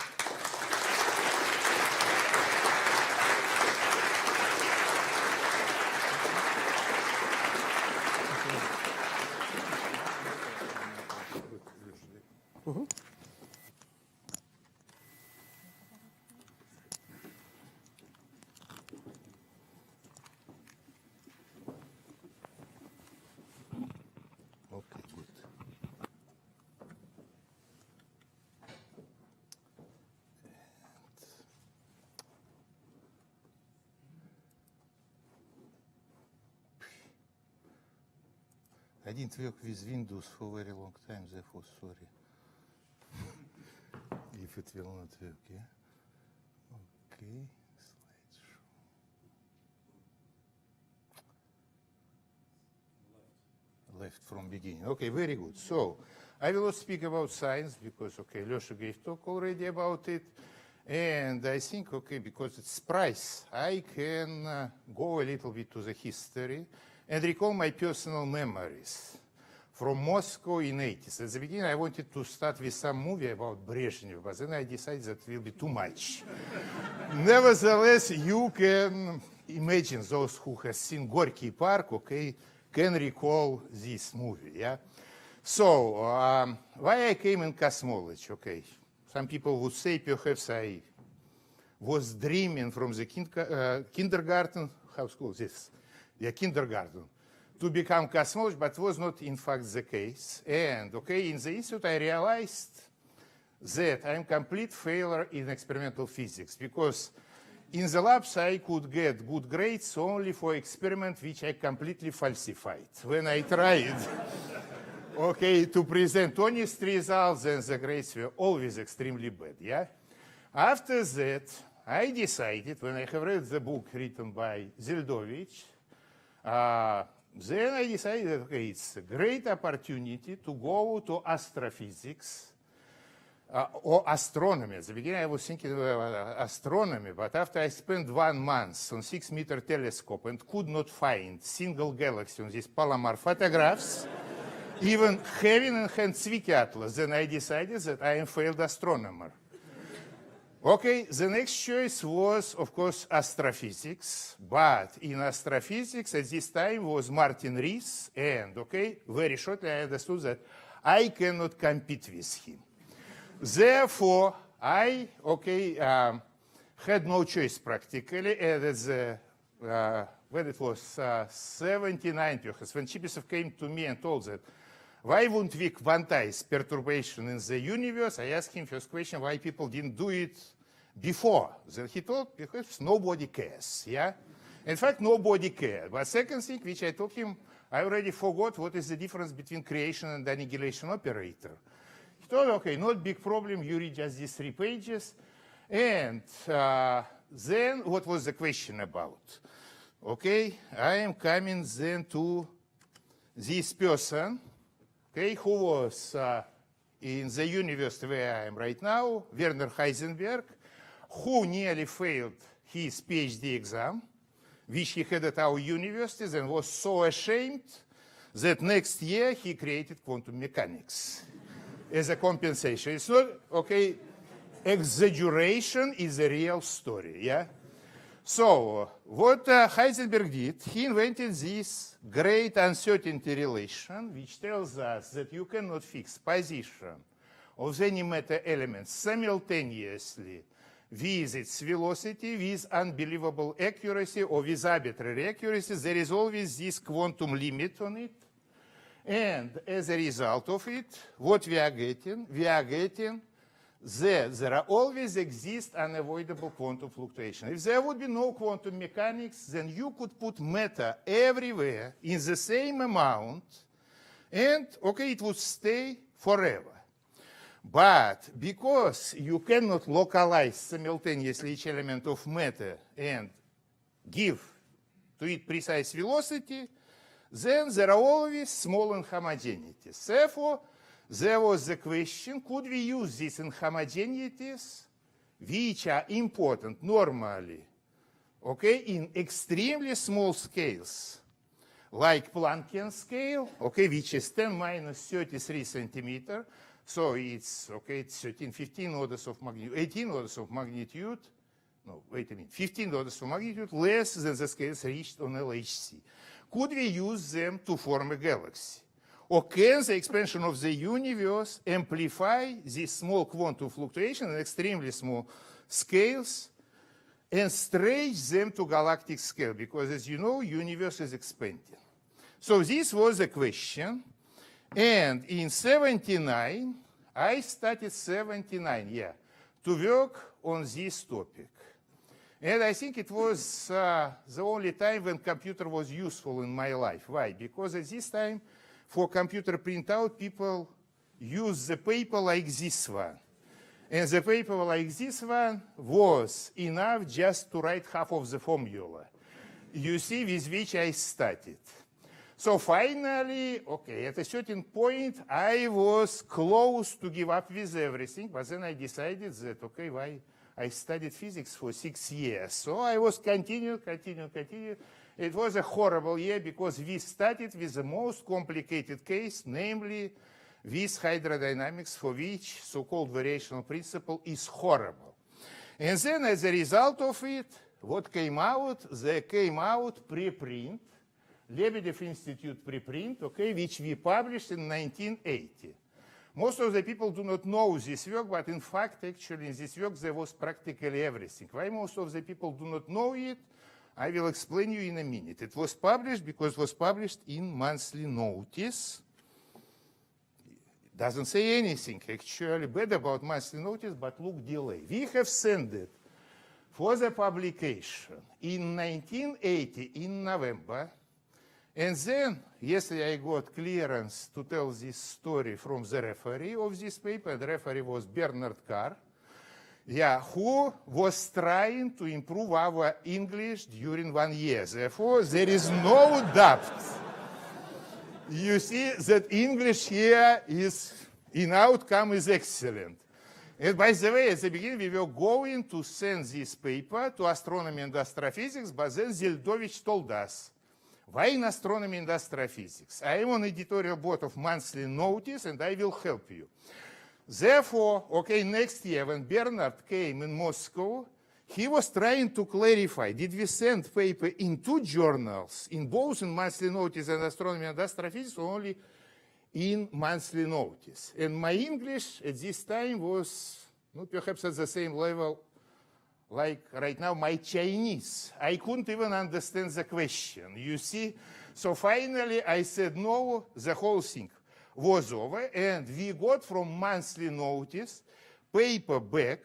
Okay, good. I didn't work with Windows for a very long time, therefore sorry if it will not work, yeah? Okay, slideshow. Left from beginning. Okay, very good. So I will not speak about science because, okay, Losha gave talk already about it. And I think, okay, because it's price, I can go a little bit to the history and recall my personal memories from Moscow in 80s. At the beginning, I wanted to start with some movie about Brezhnev, but then I decided that will be too much. Nevertheless, you can imagine those who have seen Gorky Park, okay, can recall this movie, yeah? So, why I came in cosmology, okay? Some people would say perhaps I was dreaming from the kindergarten, how's called this? Yeah, kindergarten, to become cosmologist, but was not in fact the case. And, okay, in the institute I realized that I'm complete failure in experimental physics because in the labs I could get good grades only for experiment which I completely falsified. When I tried okay, to present honest results, then the grades were always extremely bad, yeah? After that, I decided, when I have read the book written by Zeldovich, then I decided, okay, it's a great opportunity to go to astrophysics or astronomy. At the beginning, I was thinking about astronomy, but after I spent 1 month on 6-meter telescope and could not find single galaxy on these Palomar photographs, even having in hand Zwicky Atlas, then I decided that I am failed astronomer. Okay, the next choice was, of course, astrophysics, but in astrophysics at this time was Martin Rees, and, okay, very shortly I understood that I cannot compete with him. Therefore, I, okay, had no choice practically, and when it was 79, perhaps, when Chipisov came to me and told that, why wouldn't we quantize perturbation in the universe? I asked him first question, why people didn't do it before. Then he told, because nobody cares, yeah? In fact, nobody cared. But second thing, which I told him, I already forgot what is the difference between creation and annihilation operator. He told, okay, not big problem, you read just these 3 pages. And then what was the question about? Okay, I am coming then to this person, okay, who was in the university where I am right now, Werner Heisenberg, who nearly failed his PhD exam, which he had at our universities, and was so ashamed that next year he created quantum mechanics as a compensation. It's not, okay, exaggeration is a real story, yeah? So, what Heisenberg did, he invented this great uncertainty relation, which tells us that you cannot fix position of any matter element simultaneously with its velocity, with unbelievable accuracy, or with arbitrary accuracy. There is always this quantum limit on it. And as a result of it, what we are getting there are always exist unavoidable quantum fluctuation. If there would be no quantum mechanics, then you could put matter everywhere in the same amount, and okay, it would stay forever. But because you cannot localize simultaneously each element of matter and give to it precise velocity, then there are always small inhomogeneities. Therefore, there was the question, could we use these inhomogeneities, which are important normally, okay, in extremely small scales, like Planckian scale, okay, which is 10 minus 33 centimeter, so it's, okay, it's 13, 15 orders of magnitude, 18 orders of magnitude, no, wait a minute, 15 orders of magnitude less than the scales reached on LHC. Could we use them to form a galaxy? Or can the expansion of the universe amplify these small quantum fluctuations in extremely small scales and stretch them to galactic scale? Because as you know, universe is expanding. So this was the question. And in 79, I started 79, to work on this topic. And I think it was the only time when computer was useful in my life. Why? Because at this time, for computer printout, people use the paper like this one. And the paper like this one was enough just to write half of the formula. You see, with which I started. So finally, okay, at a certain point, I was close to give up with everything, but then I decided that, okay, why? I studied physics for 6 years. So I was continue. It was a horrible year because we started with the most complicated case, namely with hydrodynamics, for which so-called variational principle is horrible. And then as a result of it, what came out? There came out preprint, Lebedev Institute preprint, okay, which we published in 1980. Most of the people do not know this work, but in fact, actually, in this work, there was practically everything. Why most of the people do not know it, I will explain you in a minute. It was published because it was published in monthly notice. It doesn't say anything, actually, bad about monthly notice, but look, delay. We have sent it for the publication in 1980 in November. And then, yesterday I got clearance to tell this story from the referee of this paper. The referee was Bernard Carr, who was trying to improve our English during 1 year. Therefore, there is no doubt. You see that English here is, in outcome, is excellent. And by the way, at the beginning, we were going to send this paper to astronomy and astrophysics, but then Zeldovich told us, why in astronomy and astrophysics? I am on editorial board of monthly notice, and I will help you. Therefore, okay, next year, when Bernard came in Moscow, he was trying to clarify, did we send paper in 2 journals, in both in monthly notice and astronomy and astrophysics, or only in monthly notice? And my English at this time was perhaps at the same level like right now my Chinese. I couldn't even understand the question, you see? So finally I said no, the whole thing was over, and we got from monthly notice paper back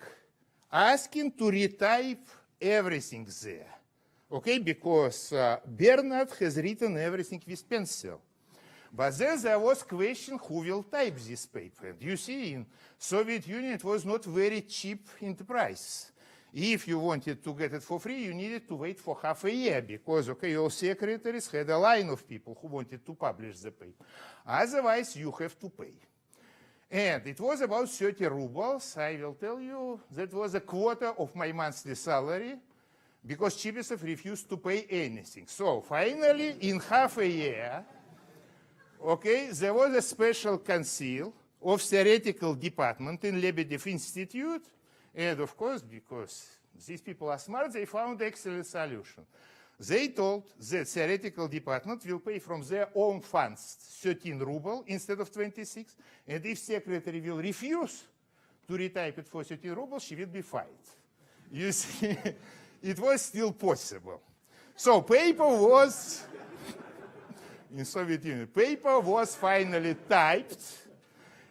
asking to retype everything there, okay? Because Bernard has written everything with pencil. But then there was question who will type this paper. And you see, in Soviet Union it was not very cheap in the price. If you wanted to get it for free, you needed to wait for half a year because, okay, your secretaries had a line of people who wanted to publish the paper. Otherwise, you have to pay. And it was about 30 rubles. I will tell you that was a quarter of my monthly salary because Chibisov refused to pay anything. So finally, in half a year, okay, there was a special council of theoretical department in Lebedev Institute. And of course, because these people are smart, they found an excellent solution. They told the theoretical department will pay from their own funds 13 rubles instead of 26. And if secretary will refuse to retype it for 13 rubles, she will be fined. You see, it was still possible. So paper was, in Soviet Union, paper was finally typed.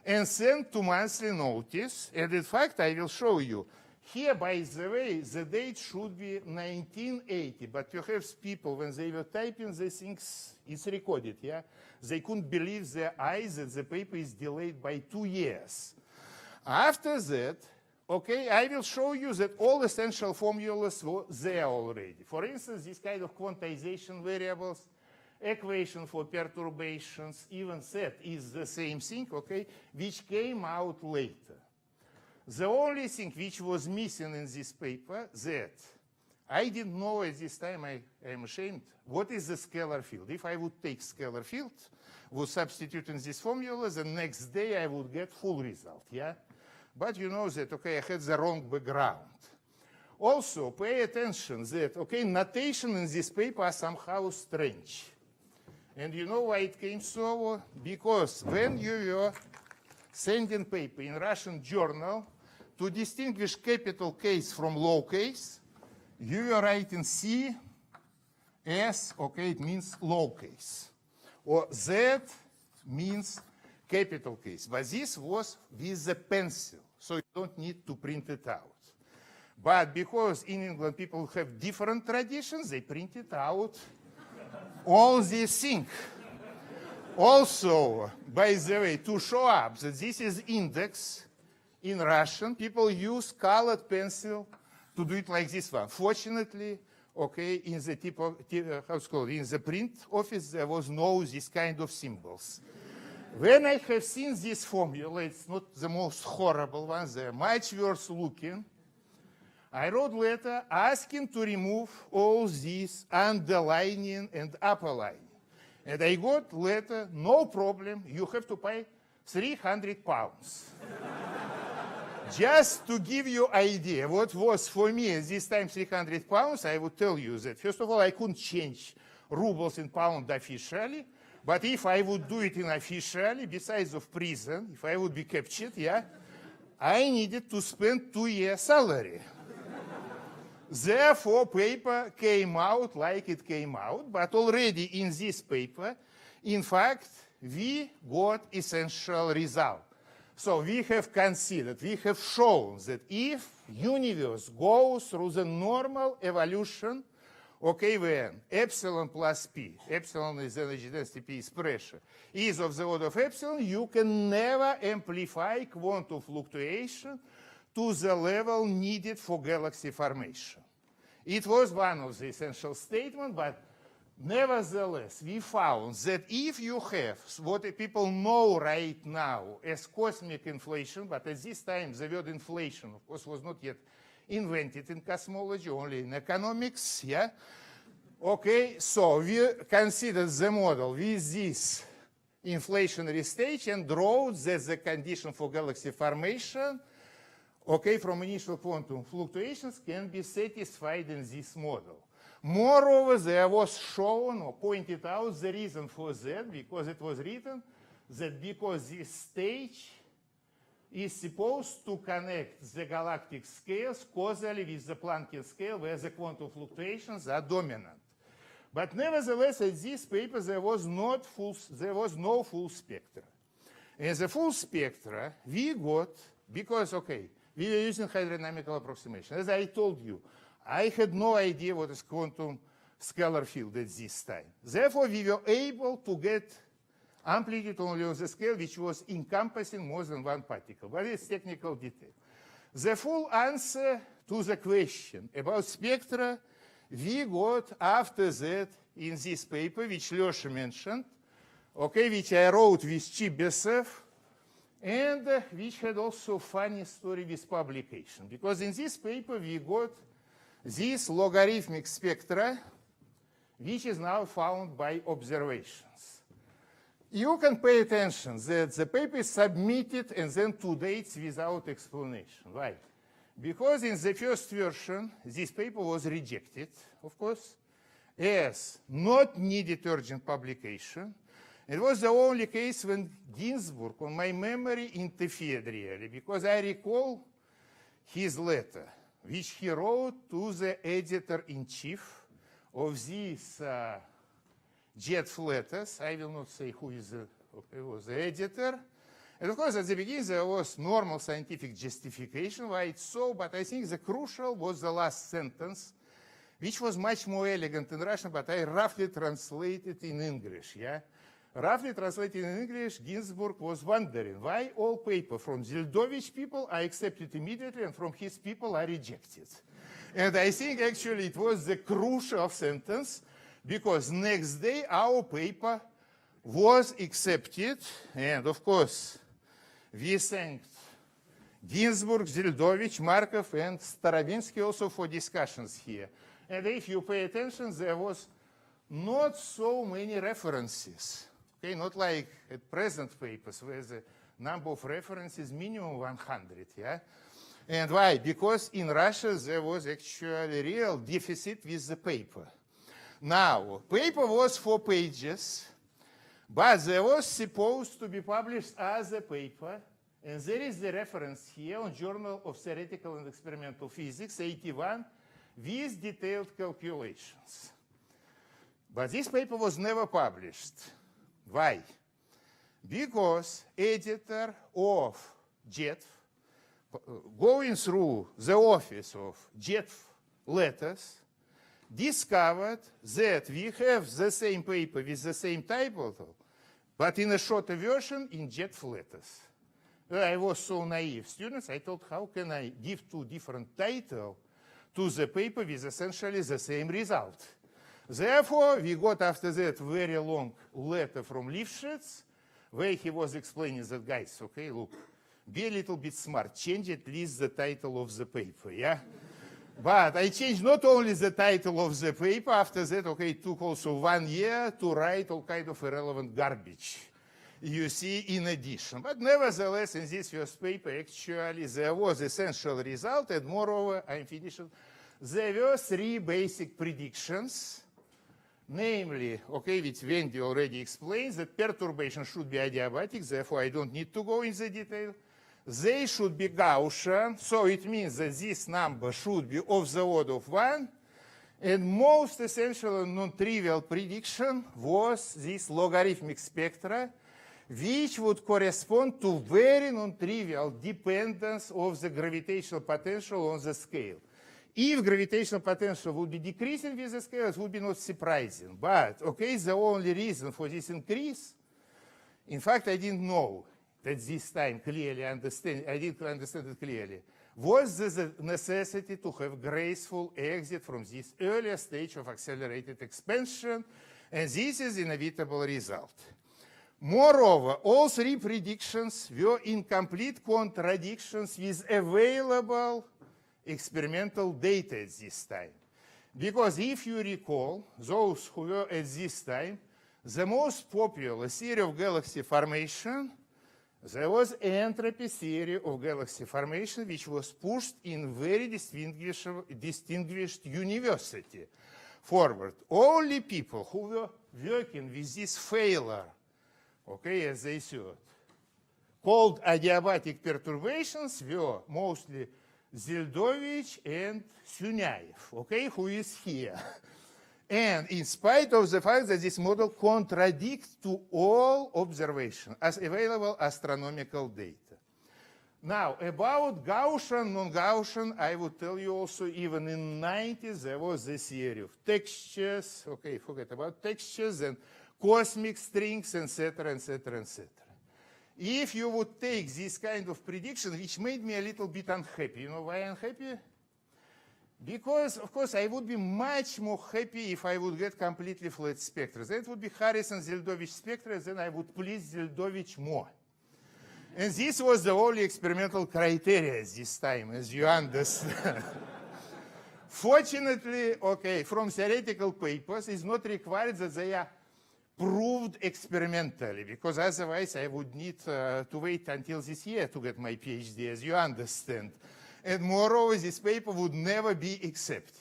and send 2 monthly notice. And in fact, I will show you. Here, by the way, the date should be 1980, but perhaps people, when they were typing these things, it's recorded, yeah? They couldn't believe their eyes that the paper is delayed by 2 years. After that, okay, I will show you that all essential formulas were there already. For instance, this kind of quantization variables, equation for perturbations, even that is the same thing, okay, which came out later. The only thing which was missing in this paper that I didn't know at this time, I am ashamed, what is the scalar field? If I would take scalar field, would substitute in this formula, the next day I would get full result, yeah? But you know that, okay, I had the wrong background. Also, pay attention that, okay, notation in this paper are somehow strange. And you know why it came so? Because when you were sending paper in Russian journal, to distinguish capital case from lowercase, you were writing C, S, okay, it means lowercase. Or Z means capital case. But this was with the pencil, so you don't need to print it out. But because in England people have different traditions, they print it out all these things. Also, by the way, to show up that this is index, in Russian, people use colored pencil to do it like this one. Fortunately, okay, in the how's it called? In the print office, there was no this kind of symbols. When I have seen this formula, it's not the most horrible one, they're much worse looking. I wrote letter asking to remove all these underlining and upperlining. And I got letter, no problem, you have to pay 300 pounds. Just to give you idea what was for me at this time 300 pounds, I would tell you that, first of all, I couldn't change rubles in pound officially, but if I would do it in officially, besides of prison, if I would be captured, yeah, I needed to spend 2 years' salary. Therefore, paper came out like it came out, but already in this paper, in fact, we got essential result. So we have considered, we have shown that if universe goes through the normal evolution, okay, when epsilon plus p, epsilon is energy density, p is pressure, is of the order of epsilon, you can never amplify quantum fluctuation to the level needed for galaxy formation. It was one of the essential statements, but nevertheless, we found that if you have what people know right now as cosmic inflation, but at this time the word inflation, of course, was not yet invented in cosmology, only in economics, yeah? Okay, so we considered the model with this inflationary stage and wrote that the condition for galaxy formation, okay, from initial quantum fluctuations can be satisfied in this model. Moreover, there was shown or pointed out the reason for that, because it was written that because this stage is supposed to connect the galactic scales causally with the Planckian scale where the quantum fluctuations are dominant. But nevertheless, in this paper, there was no full spectra. And the full spectra we got because, okay, we were using hydrodynamical approximation. As I told you, I had no idea what is quantum scalar field at this time. Therefore, we were able to get amplitude only on the scale which was encompassing more than one particle, but it's technical detail. The full answer to the question about spectra we got after that in this paper, which Losha mentioned, okay, which I wrote with Chibesev, and which had also funny story with publication. Because in this paper we got this logarithmic spectra, which is now found by observations. You can pay attention that the paper is submitted and then 2 dates without explanation. Why? Because in the first version, this paper was rejected, of course, as not needed urgent publication. It was the only case when Ginzburg, on my memory, interfered really, because I recall his letter, which he wrote to the editor-in-chief of these jet letters. I will not say who is was the editor. And of course, at the beginning, there was normal scientific justification why it's so, but I think the crucial was the last sentence, which was much more elegant in Russian, but I roughly translated in English, yeah? Roughly translated in English, Ginsburg was wondering why all paper from Zildovich people are accepted immediately and from his people are rejected. And I think actually it was the crucial sentence, because next day our paper was accepted, and of course, we thanked Ginsburg, Zildovich, Markov, and Starobinsky also for discussions here. And if you pay attention, there was not so many references. Okay, not like at present papers where the number of references minimum 100, yeah? And why? Because in Russia there was actually real deficit with the paper. Now, paper was 4 pages, but there was supposed to be published as a paper, and there is the reference here on Journal of Theoretical and Experimental Physics, 81, with detailed calculations. But this paper was never published. Why? Because editor of JETF, going through the office of JETF letters, discovered that we have the same paper with the same title, but in a shorter version in JETF letters. I was so naive. Students, I thought, how can I give 2 different titles to the paper with essentially the same result? Therefore, we got after that very long letter from Lifshitz, where he was explaining that, guys, okay, look, be a little bit smart, change at least the title of the paper, yeah? But I changed not only the title of the paper, after that, okay, it took also 1 year to write all kind of irrelevant garbage, you see, in addition. But nevertheless, in this first paper, actually, there was essential result, and moreover, I'm finishing, there were 3 basic predictions, namely, okay, which Wendy already explains, that perturbation should be adiabatic, therefore I don't need to go in the detail. They should be Gaussian, so it means that this number should be of the order of 1. And most essential and non-trivial prediction was this logarithmic spectra, which would correspond to very non-trivial dependence of the gravitational potential on the scale. If gravitational potential would be decreasing with the scale, it would be not surprising. But, okay, the only reason for this increase, in fact, I didn't know that this time clearly understand, I didn't understand it clearly, was the necessity to have graceful exit from this earlier stage of accelerated expansion, and this is inevitable result. Moreover, all 3 predictions were in complete contradictions with available experimental data at this time. Because if you recall, those who were at this time, the most popular theory of galaxy formation, there was entropy theory of galaxy formation, which was pushed in very distinguished university forward. Only people who were working with this failure, okay, as they said, called adiabatic perturbations were mostly Zildovich and Sunyaev, okay, who is here. And in spite of the fact that this model contradicts to all observation as available astronomical data. Now, about Gaussian, non-Gaussian, I would tell you also even in the 90s there was this theory of textures, okay, forget about textures and cosmic strings, etc., etc., etc. If you would take this kind of prediction, which made me a little bit unhappy. You know why unhappy? Because, of course, I would be much more happy if I would get completely flat spectra. That would be Harrison-Zildovich spectra, then I would please Zildovich more. And this was the only experimental criteria at this time, as you understand. Fortunately, okay, from theoretical papers, it's not required that they are proved experimentally, because otherwise I would need to wait until this year to get my PhD, as you understand. And moreover, this paper would never be accepted.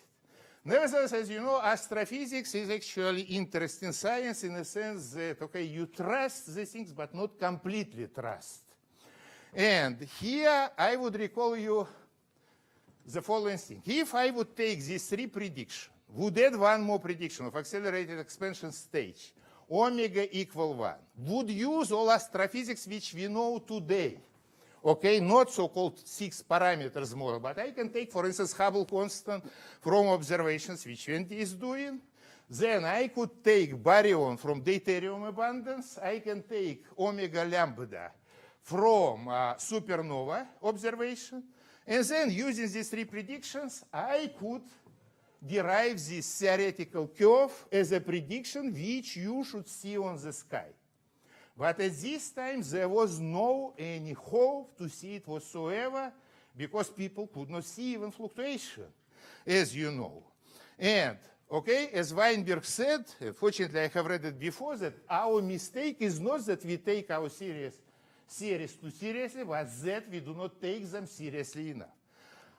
Nevertheless, as you know, astrophysics is actually interesting science in the sense that, okay, you trust the things, but not completely trust. And here I would recall you the following thing. If I would take these 3 predictions, would add 1 more prediction of accelerated expansion stage, omega equal 1, would use all astrophysics which we know today. Okay, not so-called 6 parameters model, but I can take, for instance, Hubble constant from observations which Wendy is doing. Then I could take baryon from deuterium abundance. I can take omega lambda from supernova observation. And then using these 3 predictions, I could derive this theoretical curve as a prediction which you should see on the sky. But at this time, there was no any hope to see it whatsoever because people could not see even fluctuation, as you know. And, okay, as Weinberg said, fortunately I have read it before, that our mistake is not that we take our theories too seriously, but that we do not take them seriously enough.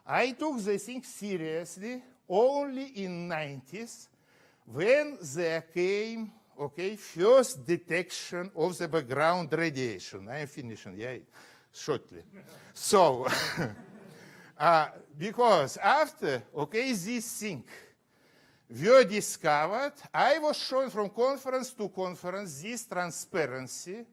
I took the thing seriously only in 90s when there came, okay, first detection of the background radiation. I am finishing, yeah, shortly. So, because after, okay, this thing were discovered, I was shown from conference to conference this transparency,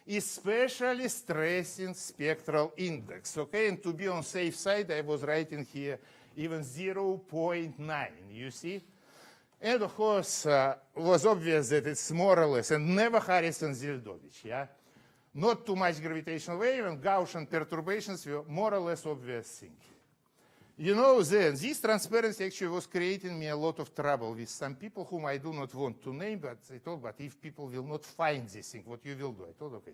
especially stressing spectral index, okay? And to be on safe side, I was writing here even 0.9, you see? And of course, was obvious that it's more or less, and never Harrison-Zeldovich, yeah? Not too much gravitational wave, and Gaussian perturbations were more or less obvious thing. You know, then, this transparency actually was creating me a lot of trouble with some people whom I do not want to name, but I told, but if people will not find this thing, what you will do? I told, okay,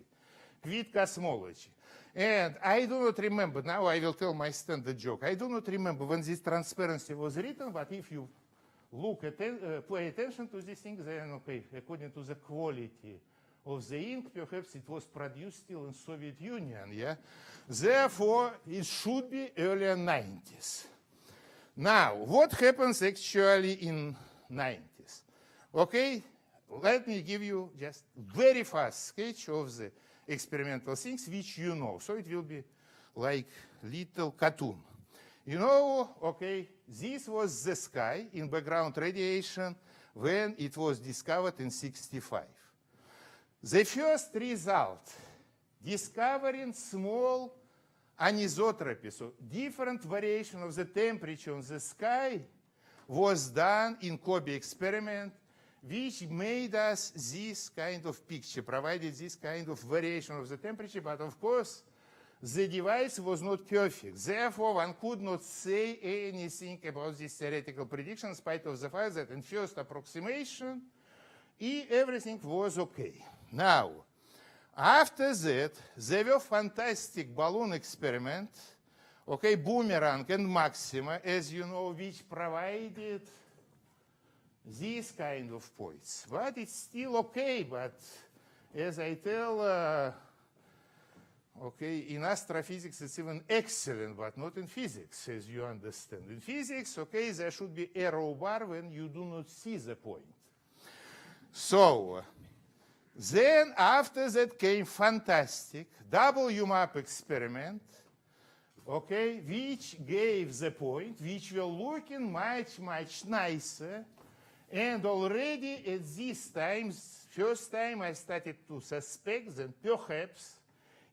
quit cosmology. And I do not remember, now I will tell my standard joke, I do not remember when this transparency was written, but if you look at, pay attention to these things, then, okay, according to the quality of the ink, perhaps it was produced still in Soviet Union, yeah? Therefore, it should be earlier 90s. Now, what happens actually in 90s? Okay, let me give you just very fast sketch of the experimental things which you know. So it will be like little cartoon. You know, okay, this was the sky in background radiation when it was discovered in 65. The first result, discovering small anisotropy, so different variation of the temperature on the sky, was done in Kobe experiment, which made us this kind of picture, provided this kind of variation of the temperature, but of course, the device was not perfect. Therefore, one could not say anything about this theoretical prediction, in spite of the fact that in first approximation, everything was okay. Now, after that, there were fantastic balloon experiments, okay, Boomerang and Maxima, as you know, which provided these kind of points. But it's still okay, but as I tell, okay, in astrophysics it's even excellent, but not in physics, as you understand. In physics, okay, there should be arrow bar when you do not see the point. So, then after that came fantastic WMAP experiment, okay, which gave the point, which were looking much, much nicer. And already at this time, first time I started to suspect that perhaps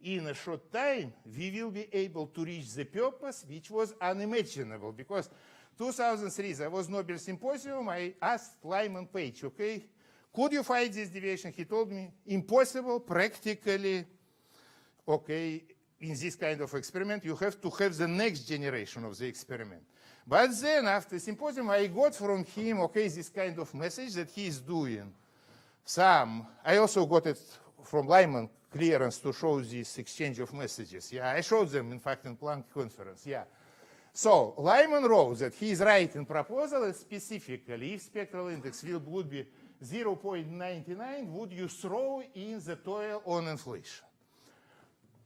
in a short time we will be able to reach the purpose which was unimaginable. Because 2003 there was Nobel Symposium, I asked Lyman Page, okay, could you find this deviation? He told me, impossible, practically, okay, in this kind of experiment, you have to have the next generation of the experiment. But then, after symposium, I got from him, okay, this kind of message that he is doing some. I also got it from Lyman clearance to show this exchange of messages. Yeah, I showed them, in fact, in Planck conference. Yeah. So Lyman wrote that he is writing proposal specifically if spectral index would be 0.99, would you throw in the toil on inflation?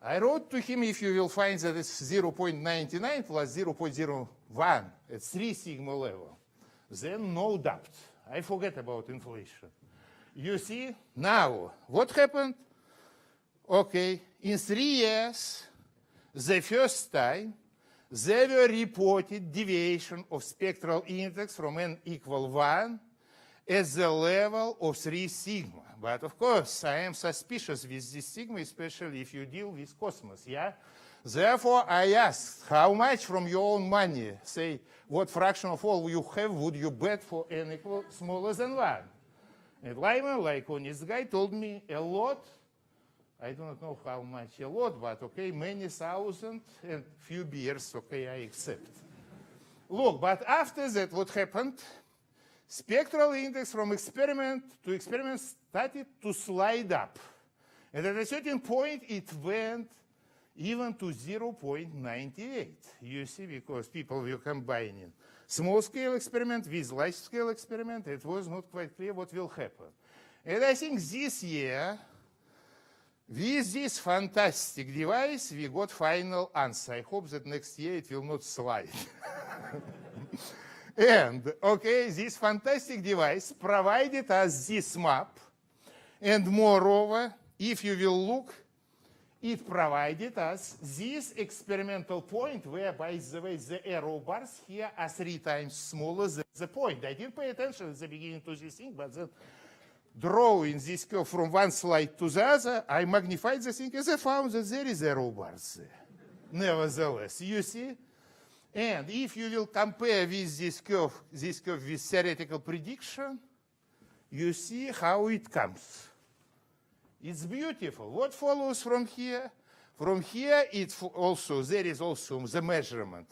I wrote to him, if you will find that it's 0.99 plus 0.01 at 3 sigma level, then no doubt. I forget about inflation. You see, now, what happened? Okay, in 3 years, the first time, there were reported deviation of spectral index from n equal 1 at the level of 3 sigma. But of course, I am suspicious with this sigma, especially if you deal with cosmos, yeah? Therefore, I asked, how much from your own money, say, what fraction of all you have would you bet for n equal smaller than 1? And Lyman, like honest guy, told me a lot. I do not know how much a lot, but okay, many thousand and few beers, okay, I accept. Look, but after that, what happened? Spectral index from experiment to experiment started to slide up. And at a certain point, it went even to 0.98. You see, because people were combining small-scale experiment with large-scale experiment. It was not quite clear what will happen. And I think this year, with this fantastic device, we got final answer. I hope that next year it will not slide. And, okay, this fantastic device provided us this map. And moreover, if you will look, it provided us this experimental point where, by the way, the arrow bars here are 3 times smaller than the point. I didn't pay attention at the beginning to this thing, but then drawing this curve from one slide to the other, I magnified the thing and I found that there is arrow bars there. Nevertheless, you see? And if you will compare with this curve with theoretical prediction, you see how it comes. It's beautiful. What follows from here? From here, there is also the measurement,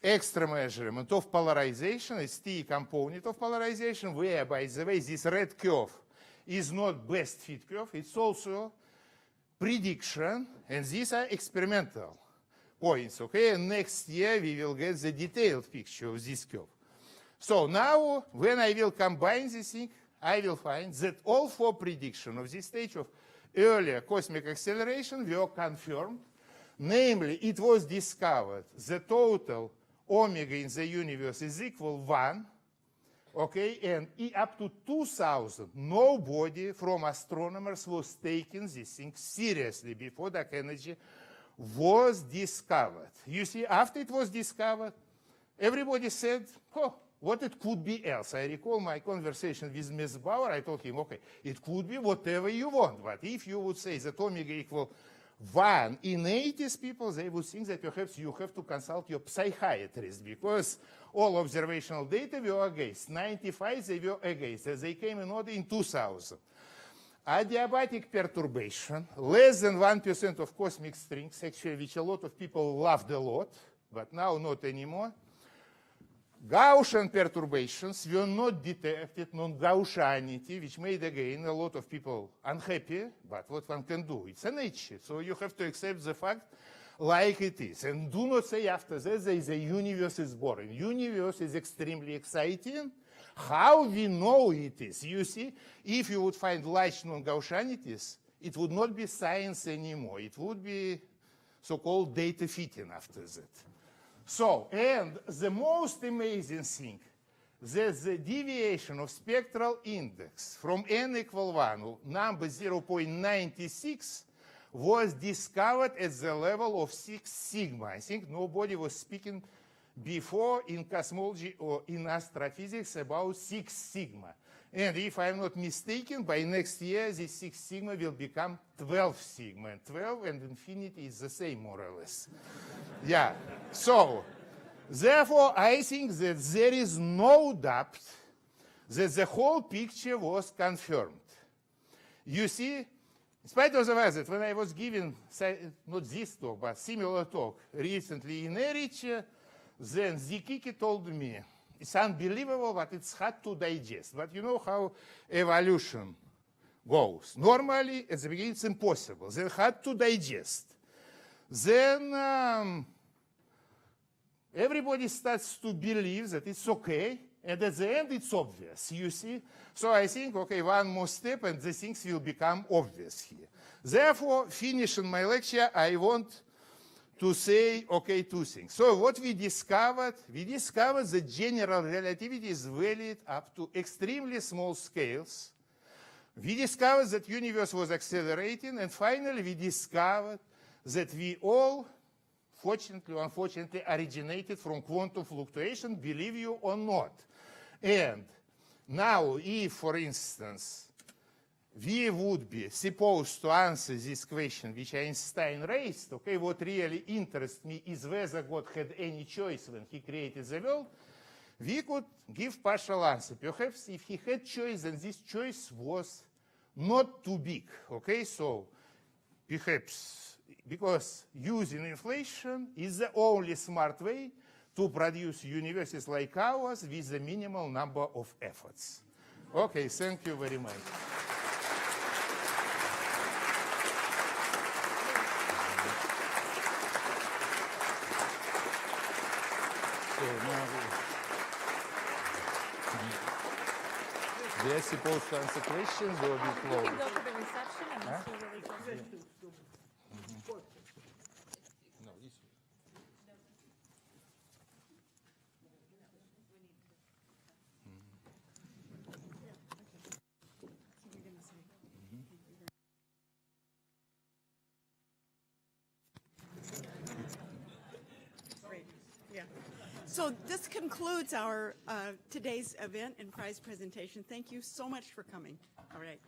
extra measurement of polarization, it's T component of polarization, where, by the way, this red curve is not best fit curve, it's also prediction, and these are experimental points, okay? And next year, we will get the detailed picture of this curve. So now, when I will combine this thing, I will find that all 4 predictions of this stage of earlier cosmic acceleration were confirmed. Namely, it was discovered the total omega in the universe is equal 1, okay? And up to 2000, nobody from astronomers was taking this thing seriously before dark energy was discovered. You see, after it was discovered, everybody said, oh, what it could be else. I recall my conversation with Ms. Bauer. I told him, okay, it could be whatever you want. But if you would say that omega equal 1 in 80s people, they would think that perhaps you have to consult your psychiatrist because all observational data were against. 95, they were against. As they came in order in 2000. Adiabatic perturbation, less than 1% of cosmic strings, actually, which a lot of people loved a lot, but now not anymore. Gaussian perturbations were not detected, non-Gaussianity, which made, again, a lot of people unhappy, but what one can do? It's a nature, so you have to accept the fact like it is. And do not say after that the universe is boring. Universe is extremely exciting. How we know it is? You see, if you would find large non-Gaussianities, it would not be science anymore. It would be so-called data fitting after that. So, and the most amazing thing, that the deviation of spectral index from n equal 1, number 0.96, was discovered at the level of 6 sigma. I think nobody was speaking before in cosmology or in astrophysics about 6 sigma. And if I'm not mistaken, by next year, this 6 sigma will become 12 sigma. And 12 and infinity is the same, more or less. Yeah. So, therefore, I think that there is no doubt that the whole picture was confirmed. You see, in spite of the fact that when I was giving, not this talk, but similar talk recently in Erich, then Zikiki told me, it's unbelievable, but it's hard to digest. But you know how evolution goes. Normally, at the beginning, it's impossible. Then hard to digest. Then everybody starts to believe that it's okay, and at the end, it's obvious, you see? So I think, okay, one more step, and the things will become obvious here. Therefore, finishing my lecture, I want to say, okay, 2 things. So what we discovered that general relativity is valid up to extremely small scales. We discovered that universe was accelerating, and finally we discovered that we all, fortunately or unfortunately, originated from quantum fluctuation, believe you or not. And now, if, for instance, we would be supposed to answer this question which Einstein raised, okay, what really interests me is whether God had any choice when he created the world, we could give partial answer. Perhaps if he had choice, then this choice was not too big, okay? So perhaps because using inflation is the only smart way to produce universities like ours with the minimal number of efforts. Okay, thank you very much. So now we are supposed to answer questions or we You close? can go to the reception and this will really close. No, this way. Great. Yeah. So this concludes our today's event and prize presentation. Thank you so much for coming. All right.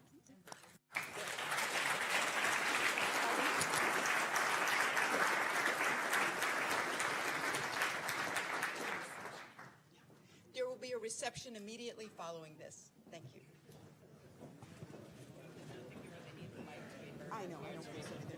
There will be a reception immediately following this. Thank you. I know. I don't.